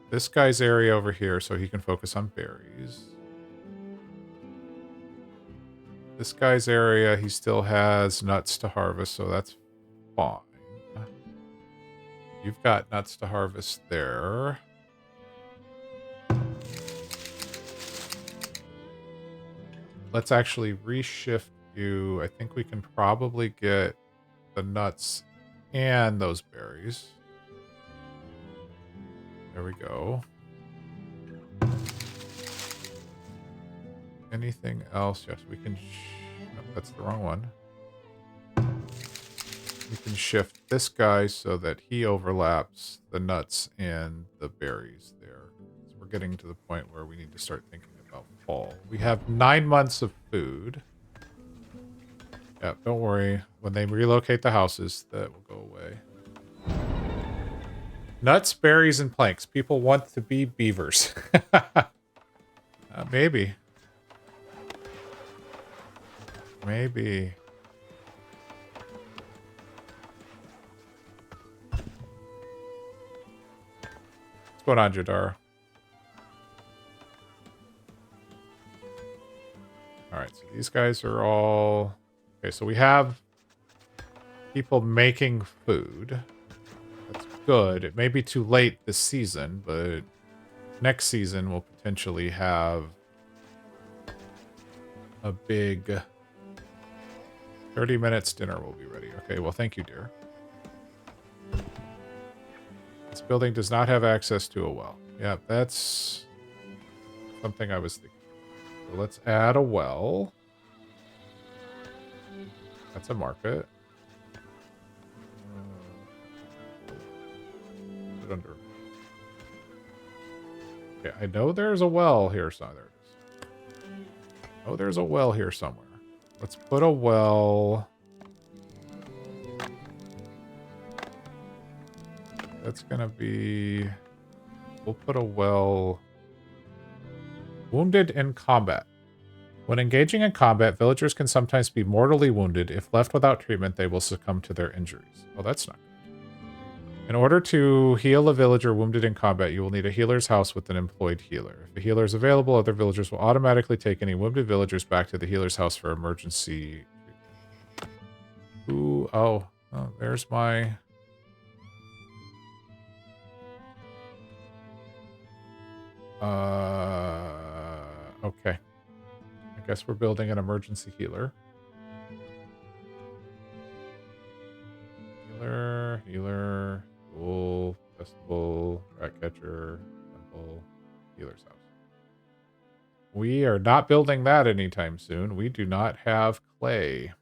this guy's area over here so he can focus on berries. This guy's area, he still has nuts to harvest, so that's fine. You've got nuts to harvest there. Let's actually reshift you. I think we can probably get the nuts and those berries. There we go. Anything else? Yes, we can... No, that's the wrong one. We can shift this guy so that he overlaps the nuts and the berries there. So we're getting to the point where we need to start thinking about fall. We have 9 months of food. Yeah, don't worry. When they relocate the houses, that will go away. Nuts, berries, and planks. People want to be beavers. Maybe. Maybe. What's going on, Jadar? Alright, so these guys are all... Okay, so we have people making food. That's good. It may be too late this season, but next season we'll potentially have a big 30 minutes dinner will be ready. Okay, well, thank you, dear. This building does not have access to a well. Yeah, that's something I was thinking. So let's add a well. That's a market. Put it under. Okay, I know there's a well here. So there it is. Oh, there's a well here somewhere. Let's put a well. That's gonna be. We'll put a well. Wounded in combat. When engaging in combat, villagers can sometimes be mortally wounded. If left without treatment, they will succumb to their injuries. Oh, that's not good. In order to heal a villager wounded in combat, you will need a healer's house with an employed healer. If a healer is available, other villagers will automatically take any wounded villagers back to the healer's house for emergency treatment. Ooh, oh, there's my... Okay. I guess we're building an emergency healer. Healer, School, festival, rat catcher, temple, healer's house. We are not building that anytime soon. We do not have clay.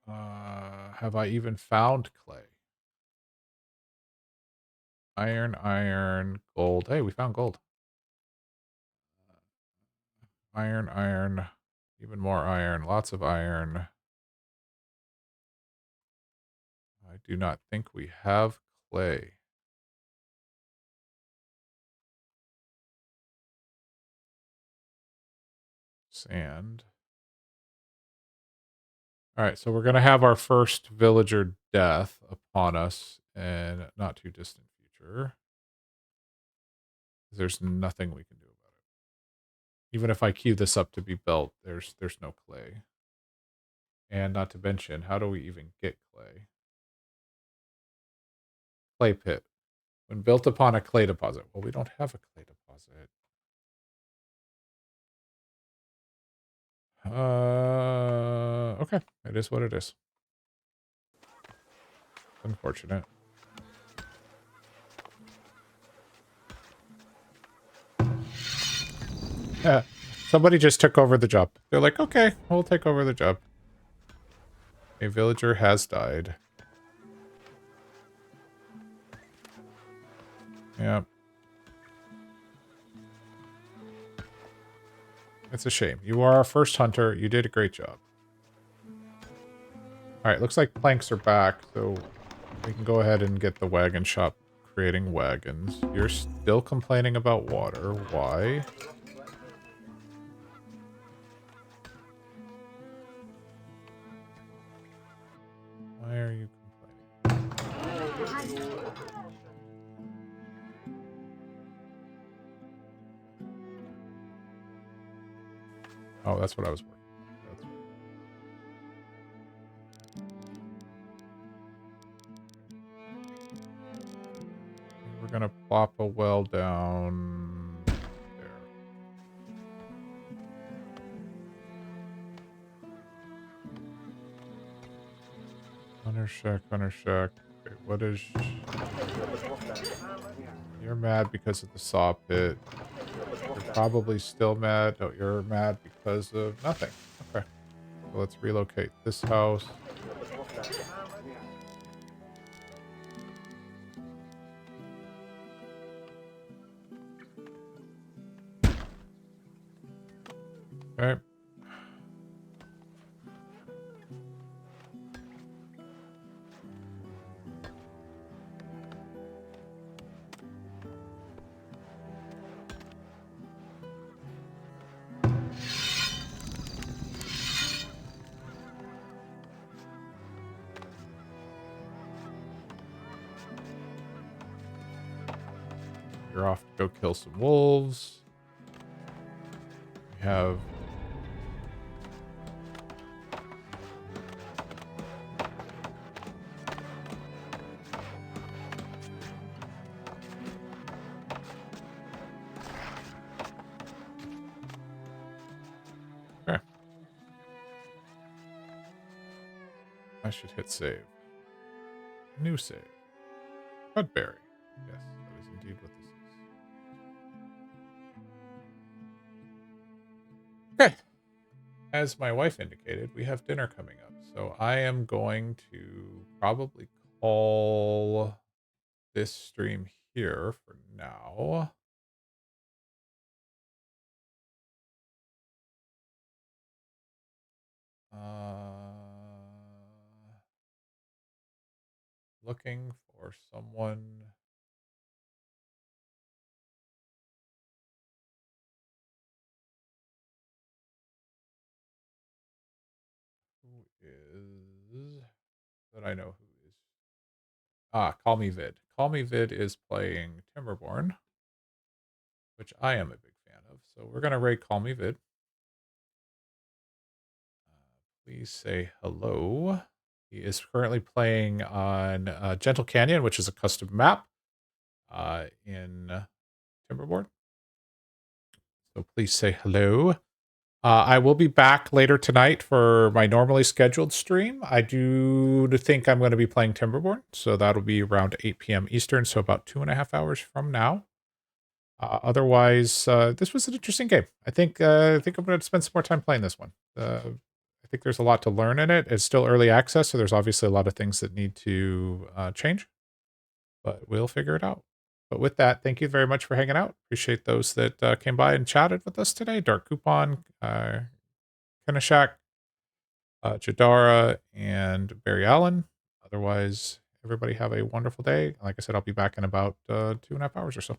Have I even found clay? Iron, gold. Hey, we found gold. Iron, even more iron, lots of iron. I do not think we have clay. Sand. All right, so we're going to have our first villager death upon us in not too distant future. There's nothing we can do about it. Even if I queue this up to be built, there's no clay. And not to mention, how do we even get clay? Clay pit. When built upon a clay deposit. Well, we don't have a clay deposit. Okay. It is what it is. Unfortunate. Yeah. Somebody just took over the job. They're like, okay, we'll take over the job. A villager has died. Yeah. It's a shame. You are our first hunter. You did a great job. Alright, looks like planks are back, so we can go ahead and get the wagon shop creating wagons. You're still complaining about water. Why? Why are you complaining? Oh, that's what I was working on. That's right. We're gonna plop a well down there. Hunter shack. Okay, what is... You're mad because of the saw pit. You're probably still mad. No, you're mad because of nothing. Okay. So let's relocate this house. Okay. You're off to go kill some wolves. We have... Okay. I should hit save. New save. Cudberry. Yes, that is indeed what this is. Okay. As my wife indicated, we have dinner coming up. So I am going to probably call this stream here for now. Looking for someone. Who is that I know who is. Call Me Vid. Call Me Vid is playing Timberborn, which I am a big fan of. So we're going to raid Call Me Vid. Please say hello. He is currently playing on Gentle Canyon, which is a custom map in Timberborn. So please say hello. I will be back later tonight for my normally scheduled stream. I do think I'm going to be playing Timberborn, so that'll be around 8 p.m. Eastern, so about 2.5 hours from now. Otherwise, this was an interesting game. I think I'm going to spend some more time playing this one. I think there's a lot to learn in it. It's still early access, so there's obviously a lot of things that need to change, but we'll figure it out. But with that, thank you very much for hanging out. Appreciate those that came by and chatted with us today. Dark Coupon, Kenishak, Jadara, and Barry Allen. Otherwise, everybody have a wonderful day. Like I said, I'll be back in about 2.5 hours or so.